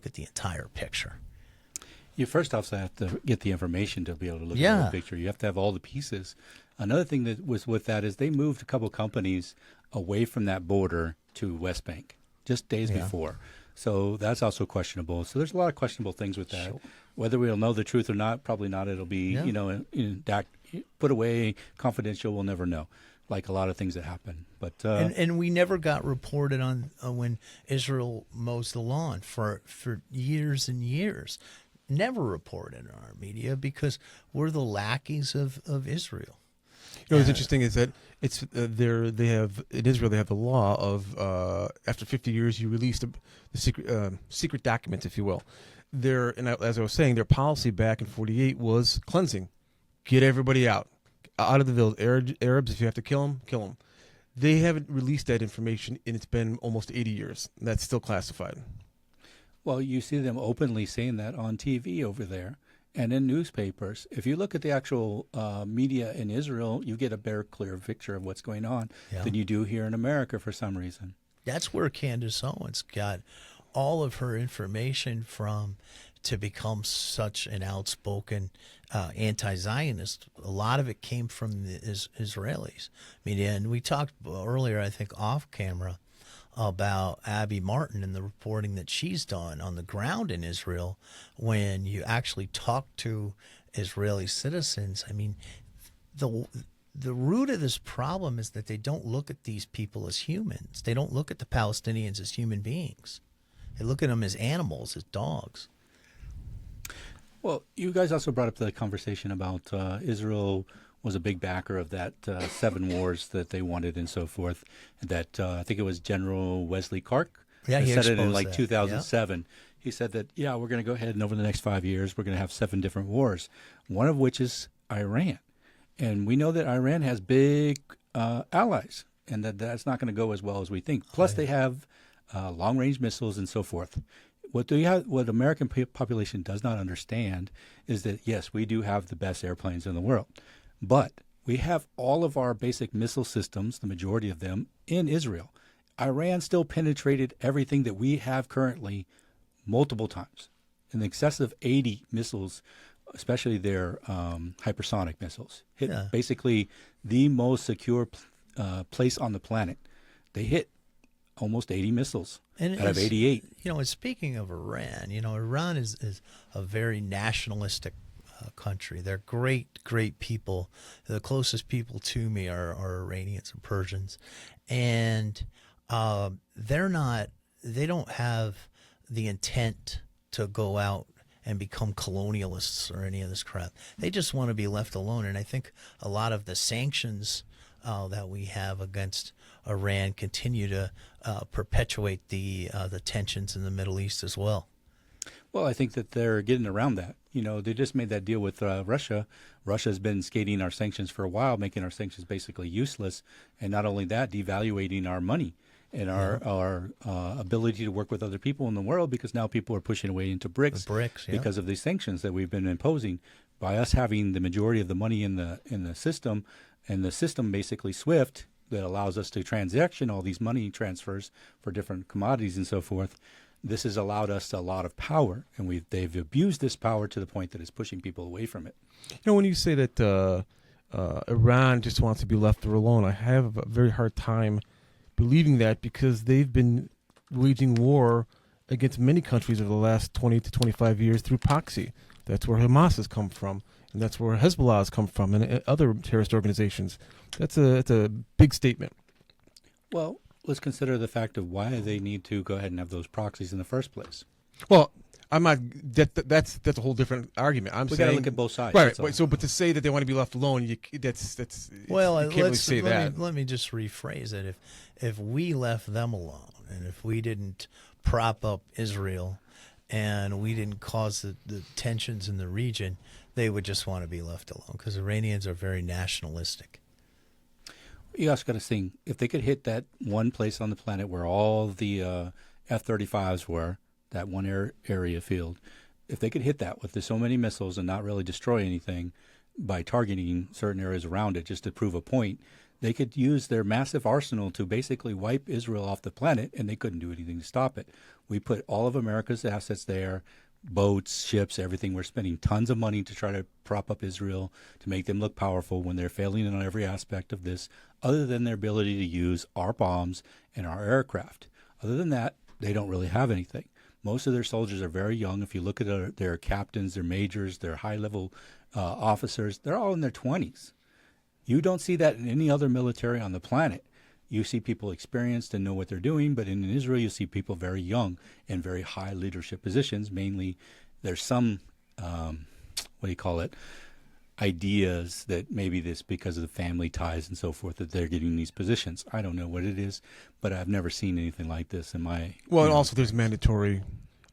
at the entire picture. You first off have to get the information to be able to look at the picture. You have to have all the pieces. Another thing that was with that is they moved a couple companies away from that border to West Bank just days before. So that's also questionable. So there's a lot of questionable things with that. Sure. Whether we'll know the truth or not, probably not. It'll be, put away, confidential. We'll never know, like a lot of things that happen. But and we never got reported on when Israel mows the lawn for years and years. Never reported in our media because we're the lackeys of Israel. What's interesting is that it's they have in Israel they have the law of after 50 years you release the secret documents, if you will. As I was saying, their policy back in '48 was cleansing, get everybody out of the village. Arabs, if you have to kill them. They haven't released that information, and it's been almost 80 years. And that's still classified. Well, you see them openly saying that on TV over there and in newspapers. If you look at the actual media in Israel, you get a better, clear picture of what's going on than you do here in America for some reason. That's where Candace Owens got all of her information from to become such an outspoken anti-Zionist. A lot of it came from the Israelis. I mean, and we talked earlier, I think, off camera, about Abby Martin and the reporting that she's done on the ground in Israel. When you actually talk to Israeli citizens, I mean, the root of this problem is that they don't look at these people as humans. They don't look at the Palestinians as human beings. They look at them as animals, as dogs. Well, you guys also brought up the conversation about Israel was a big backer of that 7 wars that they wanted and so forth. That I think it was General Wesley Clark. Yeah, he said it in exposed like that. 2007. Yeah. He said that, we're going to go ahead and over the next 5 years, we're going to have 7 different wars, one of which is Iran. And we know that Iran has big allies and that's not going to go as well as we think. Plus, they have long-range missiles and so forth. What American population does not understand is that, yes, we do have the best airplanes in the world. But we have all of our basic missile systems, the majority of them, in Israel. Iran still penetrated everything that we have currently multiple times, in excess of 80 missiles, especially their hypersonic missiles. Hit basically the most secure place on the planet. They hit almost 80 missiles out of 88. And speaking of Iran, Iran is a very nationalistic country. They're great people. The closest people to me are Iranians and Persians, and they don't have the intent to go out and become colonialists or any of this crap. They just want to be left alone. And I think a lot of the sanctions that we have against Iran continue to perpetuate the tensions in the Middle East as well. Well, I think that they're getting around that. They just made that deal with Russia. Russia's been skating our sanctions for a while, making our sanctions basically useless, and not only that, devaluating our money and our ability to work with other people in the world, because now people are pushing away into BRICS, because of these sanctions that we've been imposing. By us having the majority of the money in the system, and the system basically SWIFT that allows us to transaction all these money transfers for different commodities and so forth. This has allowed us a lot of power, and they've abused this power to the point that it's pushing people away from it. When you say that Iran just wants to be left alone, I have a very hard time believing that, because they've been waging war against many countries over the last 20 to 25 years through proxy. That's where Hamas has come from, and that's where Hezbollah has come from, and other terrorist organizations. That's a big statement. Well, let's consider the fact of why they need to go ahead and have those proxies in the first place. Well, I'm not. That's a whole different argument. We got to look at both sides. Right. But to say that they want to be left alone, that's well. You can't really say that. Let me just rephrase it. If we left them alone, and if we didn't prop up Israel, and we didn't cause the tensions in the region, they would just want to be left alone, because Iranians are very nationalistic. You also got to think, if they could hit that one place on the planet where all the F-35s were, that one area field, if they could hit that with so many missiles and not really destroy anything by targeting certain areas around it just to prove a point, they could use their massive arsenal to basically wipe Israel off the planet, and they couldn't do anything to stop it. We put all of America's assets there, boats, ships, everything. We're spending tons of money to try to prop up Israel, to make them look powerful, when they're failing in every aspect of this, other than their ability to use our bombs and our aircraft. Other than that, they don't really have anything. Most of their soldiers are very young. If you look at their captains, their majors, their high-level officers, they're all in their 20s. You don't see that in any other military on the planet. You see people experienced and know what they're doing, but in Israel you see people very young in very high leadership positions. Mainly, there's some, ideas that maybe this because of the family ties and so forth that they're getting these positions. I don't know what it is, but I've never seen anything like this in my... Well, and also there's mandatory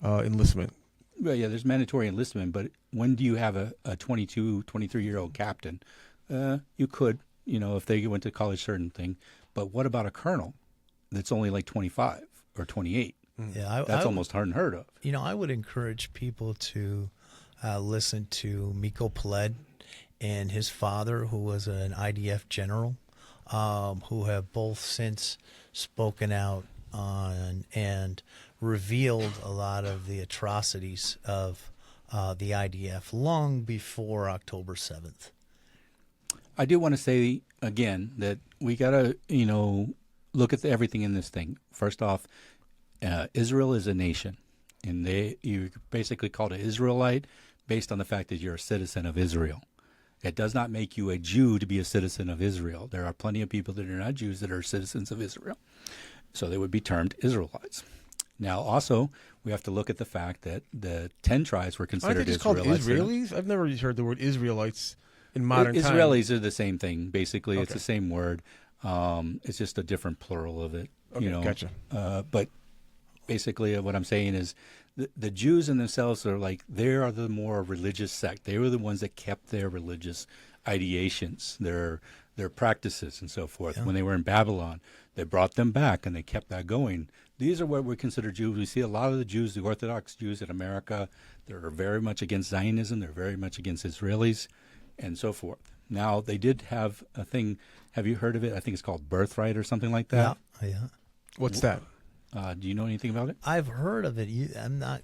enlistment. Well, yeah, there's mandatory enlistment, but when do you have a 22, 23-year-old captain? You could, if they went to college, certain thing. But what about a colonel that's only like 25 or 28? Yeah, that's almost unheard of. I would encourage people to listen to Miko Peled and his father, who was an IDF general, who have both since spoken out on and revealed a lot of the atrocities of the IDF long before October 7th. I do want to say again that we got to, look at everything in this thing. First off, Israel is a nation, and you basically called an Israelite based on the fact that you're a citizen of Israel. It does not make you a Jew to be a citizen of Israel. There are plenty of people that are not Jews that are citizens of Israel, so they would be termed Israelites. Now, also, we have to look at the fact that the 10 tribes were considered Aren't they just Israelites. called Israelis? I've never heard the word Israelites in modern times. Israelis are the same thing, basically. Okay. It's the same word. It's just a different plural of it. Okay, gotcha. But basically what I'm saying is the Jews in themselves are they are the more religious sect. They were the ones that kept their religious ideations, their practices and so forth. Yeah. When they were in Babylon, they brought them back and they kept that going. These are what we consider Jews. We see a lot of the Jews, the Orthodox Jews in America, they're very much against Zionism. They're very much against Israelis and so forth. Now, they did have a thing. Have you heard of it? I think it's called birthright or something like that. Yeah. What's that? Do you know anything about it? I've heard of it. I'm not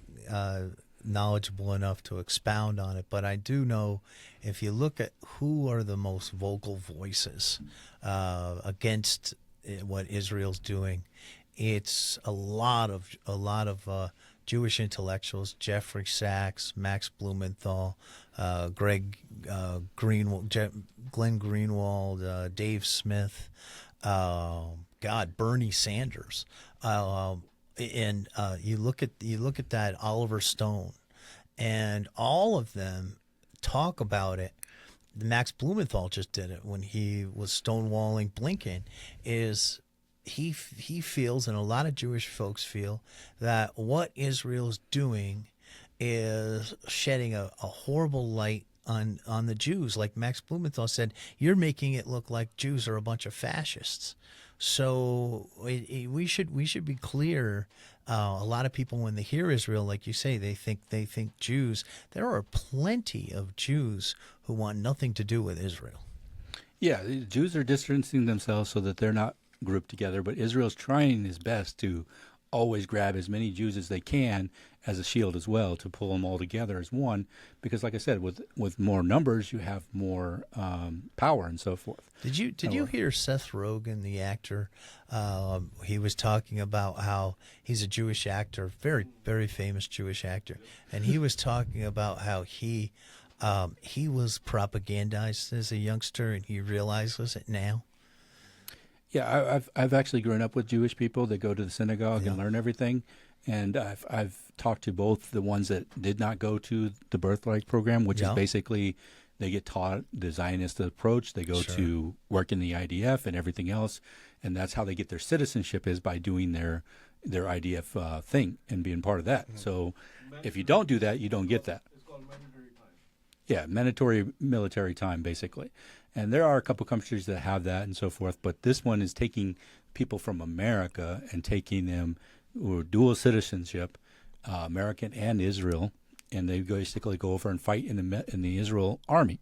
knowledgeable enough to expound on it, but I do know if you look at who are the most vocal voices against what Israel's doing, it's a lot of Jewish intellectuals: Jeffrey Sachs, Max Blumenthal, Glenn Greenwald, Dave Smith, Bernie Sanders, and you look at that Oliver Stone, and all of them talk about it. Max Blumenthal just did it when he was stonewalling Blinken. He feels, and a lot of Jewish folks feel, that what Israel's doing is shedding a horrible light on the Jews. Like Max Blumenthal said, you're making it look like Jews are a bunch of fascists. So we should be clear. A lot of people, when they hear Israel, like you say, they think Jews. There are plenty of Jews who want nothing to do with Israel. Yeah, the Jews are distancing themselves so that they're not grouped together, but Israel's trying his best to always grab as many Jews as they can as a shield as well, to pull them all together as one, because like I said, with more numbers you have more power and so forth. Did you hear Seth Rogen, the actor? He was talking about how he's a Jewish actor, very, very famous Jewish actor, and he was talking about how he was propagandized as a youngster and he realizes it now. Yeah, I've actually grown up with Jewish people that go to the synagogue and learn everything, and I've talked to both the ones that did not go to the Birthright program, which is basically they get taught the Zionist approach. They go to work in the IDF and everything else, and that's how they get their citizenship, is by doing their IDF thing and being part of that. Mm-hmm. So if you don't do that, you don't get that. It's called mandatory time. Yeah, mandatory military time, basically. And there are a couple countries that have that and so forth, but this one is taking people from America and taking them who are dual citizenship, American and Israel, and they basically go over and fight in the Israel army.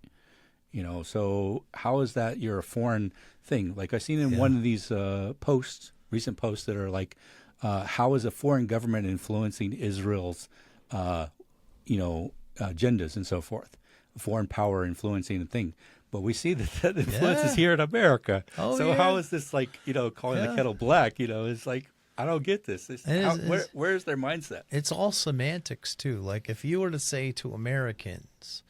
You know, so how is that you're a foreign thing? Like I've seen in one of these recent posts that are like, how is a foreign government influencing Israel's, agendas and so forth? Foreign power influencing the thing. But we see that influence is here in America. Oh, so how is this like, calling the kettle black? It's like, I don't get this. Where's their mindset? It's all semantics, too. Like if you were to say to Americans,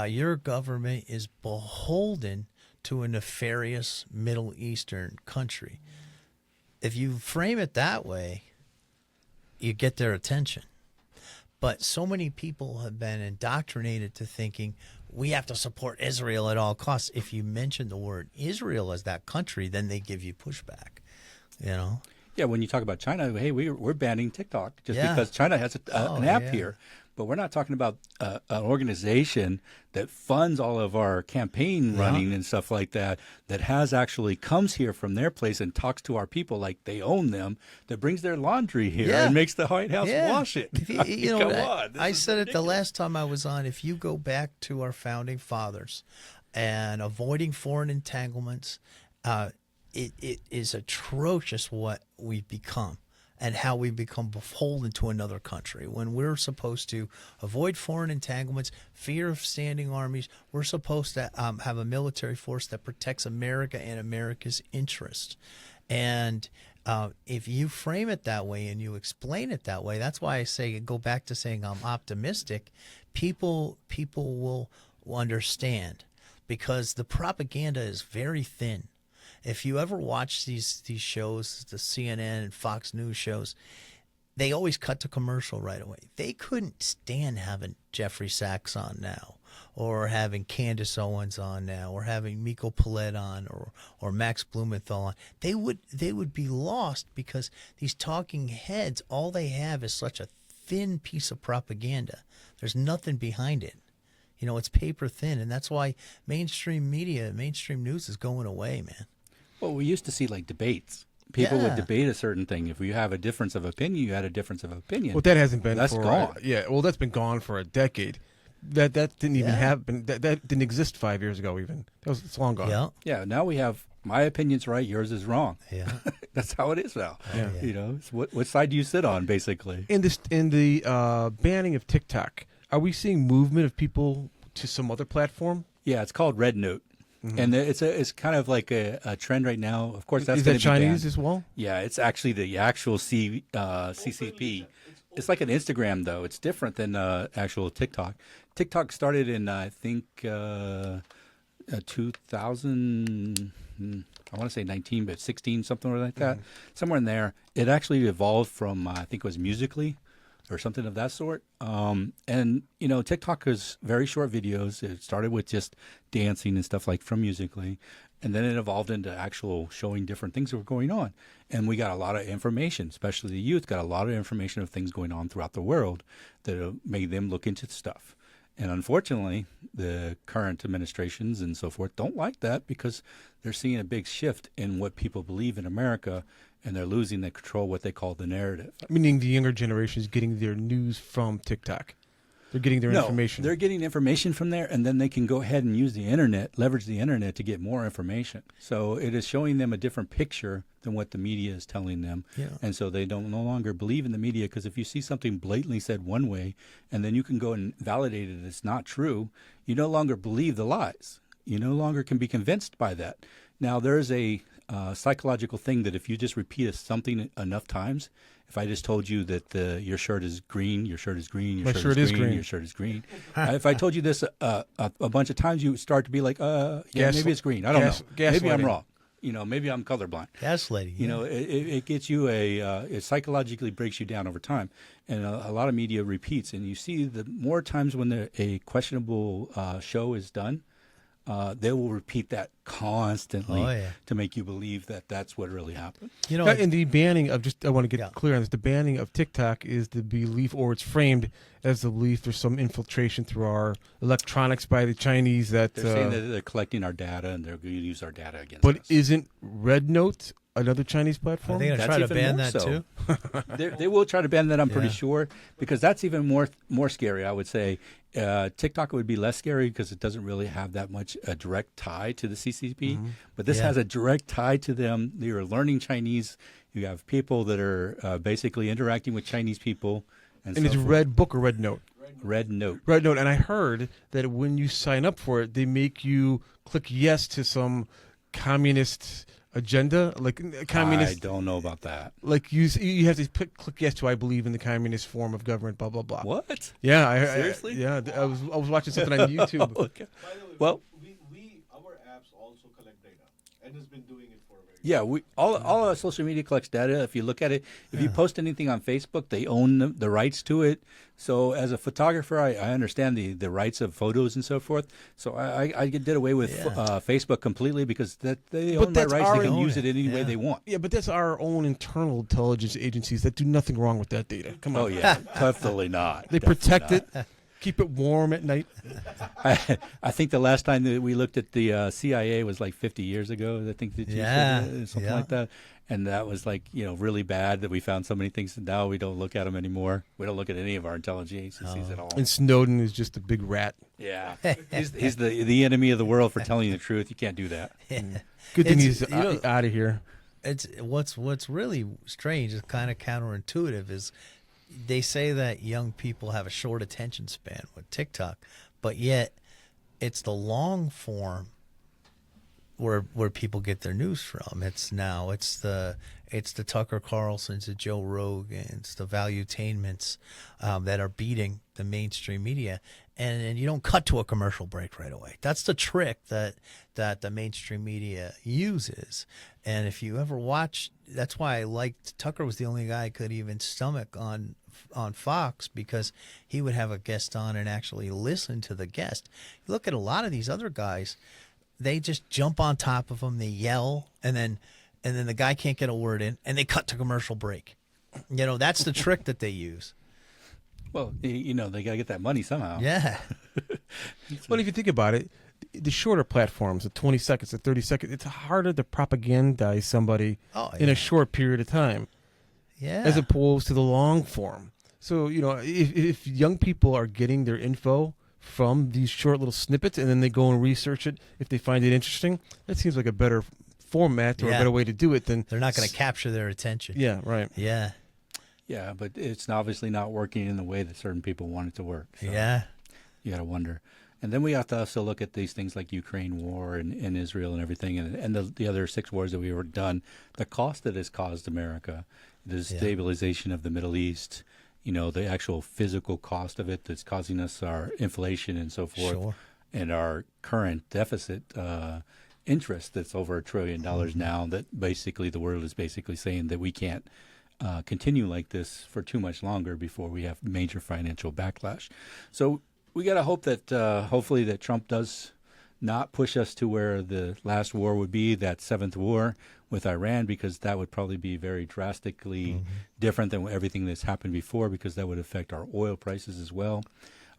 your government is beholden to a nefarious Middle Eastern country. If you frame it that way, you get their attention. But so many people have been indoctrinated to thinking we have to support Israel at all costs. If you mention the word Israel as that country, then they give you pushback, Yeah, when you talk about China, hey, we're banning TikTok just because China has an app here. But we're not talking about an organization that funds all of our campaign running and stuff like that, that has actually comes here from their place and talks to our people like they own them, that brings their laundry here and makes the White House wash it. Come on. I said it the last time I was on. If you go back to our founding fathers and avoiding foreign entanglements, it is atrocious what we've become and how we become beholden to another country. When we're supposed to avoid foreign entanglements, fear of standing armies, we're supposed to have a military force that protects America and America's interest. And if you frame it that way and you explain it that way, that's why I say, go back to saying I'm optimistic, people will understand, because the propaganda is very thin. If you ever watch these shows, the CNN and Fox News shows, they always cut to commercial right away. They couldn't stand having Jeffrey Sachs on now, or having Candace Owens on now, or having Miko Paulette on, or Max Blumenthal on. They would be lost, because these talking heads, all they have is such a thin piece of propaganda. There's nothing behind it. It's paper thin, and that's why mainstream media, mainstream news is going away, man. Well, we used to see like debates. People would debate a certain thing. If you have a difference of opinion, you had a difference of opinion. Well, that hasn't been. That's gone. That's been gone for a decade. That didn't even happen. That didn't exist 5 years ago. Even it's long gone. Yeah. Now we have my opinion's right, yours is wrong. Yeah. That's how it is now. Yeah. It's what side do you sit on, basically? In the banning of TikTok, are we seeing movement of people to some other platform? Yeah, it's called Red Note. Mm-hmm. And it's kind of like a trend right now. Of course, that's is that Chinese banned. as well? Yeah, it's actually the actual CCP. It's like an Instagram, though. It's different than actual TikTok. TikTok started in, I think, 2000, I want to say 19, but 16, something like that. Somewhere in there. It actually evolved from, I think it was Musical.ly or something of that sort. And, TikTok is very short videos. It started with just dancing and stuff like from Musical.ly. And then it evolved into actual showing different things that were going on. And we got a lot of information, especially the youth got a lot of information of things going on throughout the world that made them look into stuff. And unfortunately, the current administrations and so forth don't like that because they're seeing a big shift in what people believe in America, and they're losing the control, what they call the narrative. Meaning the younger generation is getting their news from TikTok. They're getting their information. They're getting information from there, and then they can go ahead and use the internet, leverage the internet to get more information. So it is showing them a different picture than what the media is telling them. Yeah. And so they don't no longer believe in the media, because if you see something blatantly said one way, and then you can go and validate it it's not true, you no longer believe the lies. You no longer can be convinced by that. Now, there is a psychological thing that if you just repeat something enough times, if I just told you that your shirt is green, your shirt is green, your shirt is green, your shirt is green. If I told you this a bunch of times, you start to be like, yeah, maybe it's green. I don't know. Maybe I'm wrong. Maybe I'm colorblind. Gaslighting. Yeah. It gets you it psychologically breaks you down over time. And a lot of media repeats. And you see the more times when a questionable show is done, they will repeat that constantly to make you believe that that's what really happened. And the banning of I want to get clear on this. The banning of TikTok is the belief, or it's framed as the belief, there's some infiltration through our electronics by the Chinese that they're saying that they're collecting our data and they're going to use our data against us. But isn't Red Note another Chinese platform? Are they going to try to ban that too? They will try to ban that, I'm pretty sure, because that's even more scary, I would say. TikTok would be less scary because it doesn't really have that much a direct tie to the CCP, but this has a direct tie to them. They are learning Chinese. You have people that are basically interacting with Chinese people. And it's Red Book or Red Note? Red Note. Red Note. And I heard that when you sign up for it, they make you click yes to some communist agenda, like communist. I don't know about that. Like you have to click yes to I believe in the communist form of government. Blah blah blah. What? Yeah, Seriously? I was watching something on YouTube. Okay. By the way, Well, our apps also collect data, and has been doing it for a very yeah, all our social media collects data. If you look at it, if you post anything on Facebook, they own the rights to it. So as a photographer, I understand the rights of photos and so forth. So I did away with Facebook completely because they own my rights. They can use it any way they want. Yeah, but that's our own internal intelligence agencies that do nothing wrong with that data. Come on. Oh, yeah, definitely not. They protect it. Keep it warm at night. I think the last time that we looked at the CIA was like 50 years ago. I think that you said something like that. And that was like, really bad that we found so many things. And now we don't look at them anymore. We don't look at any of our intelligence agencies at all. And Snowden is just a big rat. Yeah. He's the enemy of the world for telling the truth. You can't do that. Good thing he's out of here. It's what's really strange, is kind of counterintuitive, is they say that young people have a short attention span with TikTok, but yet it's the long form where people get their news from. It's the Tucker Carlsons, the Joe Rogans, the Valuetainments that are beating the mainstream media, and you don't cut to a commercial break right away. That's the trick that the mainstream media uses. And if you ever watch, that's why I liked Tucker. Was the only guy I could even stomach on Fox, because he would have a guest on and actually listen to the guest. You look at a lot of these other guys, they just jump on top of them, they yell, and then the guy can't get a word in, and they cut to commercial break. That's the trick that they use. Well, they got to get that money somehow. Yeah. Well, if you think about it, the shorter platforms, the 20 seconds, the 30 seconds, it's harder to propagandize somebody in a short period of time. Yeah. As opposed to the long form. So, if young people are getting their info from these short little snippets and then they go and research it, if they find it interesting, that seems like a better format or a better way to do it than... They're not going to capture their attention. Yeah, right. Yeah. Yeah, but it's obviously not working in the way that certain people want it to work. So yeah. You got to wonder. And then we have to also look at these things like Ukraine war and Israel and everything, and the other 6 wars that we were done, the cost that has caused America, the destabilization of the Middle East, the actual physical cost of it that's causing us our inflation and so forth, and our current deficit interest that's over $1 trillion now, that basically the world is basically saying that we can't continue like this for too much longer before we have major financial backlash. So we got to hope that hopefully that Trump does not push us to where the last war would be, that seventh war with Iran, because that would probably be very drastically different than everything that's happened before, because that would affect our oil prices as well.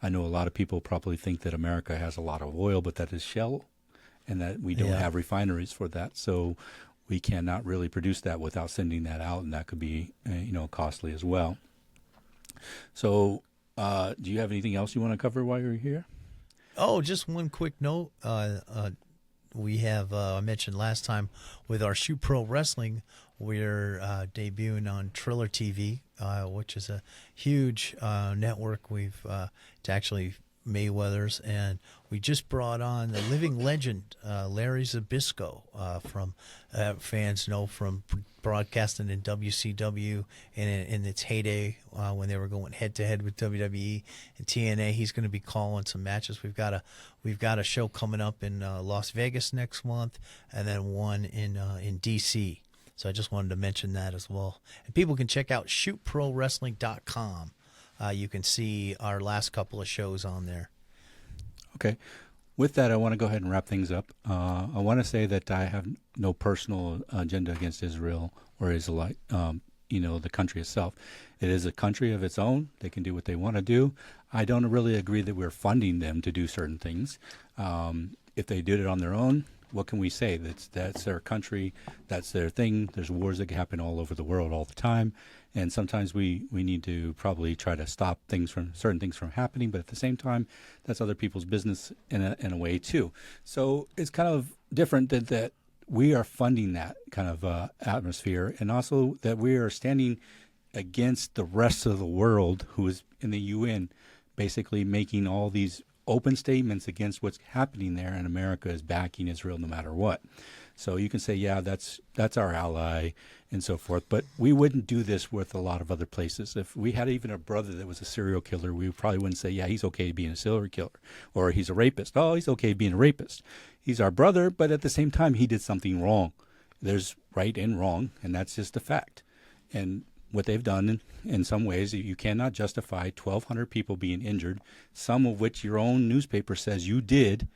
I know a lot of people probably think that America has a lot of oil, but that is shell, and that we don't have refineries for that. So we cannot really produce that without sending that out, and that could be, costly as well. So do you have anything else you want to cover while you're here? Oh, just one quick note. We have, I mentioned last time, with our Shoot Pro Wrestling, we're debuting on Triller TV, which is a huge network. It's actually Mayweather's, and we just brought on the living legend, Larry Zbyszko, from fans know from broadcasting in WCW in its heyday when they were going head to head with WWE and TNA. He's going to be calling some matches. We've got a show coming up in Las Vegas next month, and then one in DC. So I just wanted to mention that as well. And people can check out shootprowrestling.com. You can see our last couple of shows on there. Okay. With that, I want to go ahead and wrap things up. I want to say that I have no personal agenda against Israel or Israelite, the country itself. It is a country of its own. They can do what they want to do. I don't really agree that we're funding them to do certain things. If they did it on their own, what can we say? That's their country. That's their thing. There's wars that happen all over the world all the time. And sometimes we need to probably try to stop certain things from happening. But at the same time, that's other people's business in a way, too. So it's kind of different that we are funding that kind of atmosphere, and also that we are standing against the rest of the world who is in the UN, basically making all these open statements against what's happening there, and America is backing Israel no matter what. So you can say, yeah, that's our ally and so forth, but we wouldn't do this with a lot of other places. If we had even a brother that was a serial killer, we probably wouldn't say, yeah, he's okay being a serial killer, or he's a rapist. Oh, he's okay being a rapist. He's our brother, but at the same time, he did something wrong. There's right and wrong, and that's just a fact. And what they've done in some ways, you cannot justify 1,200 people being injured, some of which your own newspaper says you did,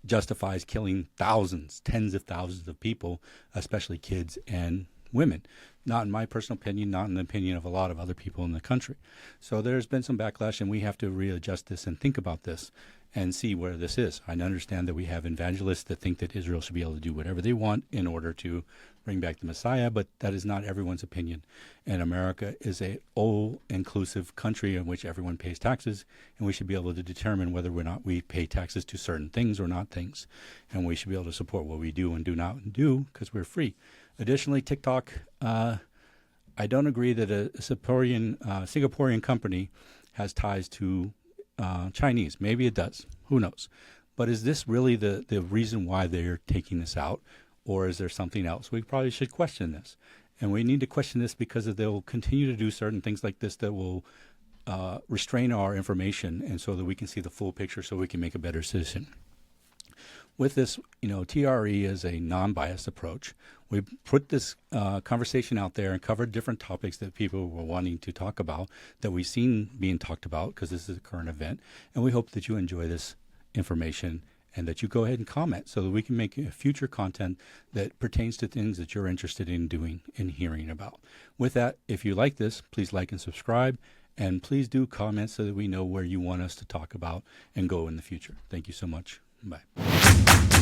justifies killing thousands, tens of thousands of people, especially kids and women. Not in my personal opinion, not in the opinion of a lot of other people in the country. So there's been some backlash, and we have to readjust this and think about this and see where this is. I understand that we have evangelists that think that Israel should be able to do whatever they want in order to bring back the Messiah, but that is not everyone's opinion. And America is a all-inclusive country in which everyone pays taxes, and we should be able to determine whether or not we pay taxes to certain things or not things. And we should be able to support what we do and do not do because we're free. Additionally, TikTok, I don't agree that a Singaporean company has ties to Chinese. Maybe it does. Who knows? But is this really the reason why they're taking this out? Or is there something else? We probably should question this. And we need to question this because they'll continue to do certain things like this that will restrain our information, and so that we can see the full picture so we can make a better decision. With this, TRE is a non-biased approach. We put this conversation out there and covered different topics that people were wanting to talk about, that we've seen being talked about because this is a current event. And we hope that you enjoy this information and that you go ahead and comment so that we can make future content that pertains to things that you're interested in doing and hearing about. With that, if you like this, please like and subscribe, and please do comment so that we know where you want us to talk about and go in the future. Thank you so much. Bye.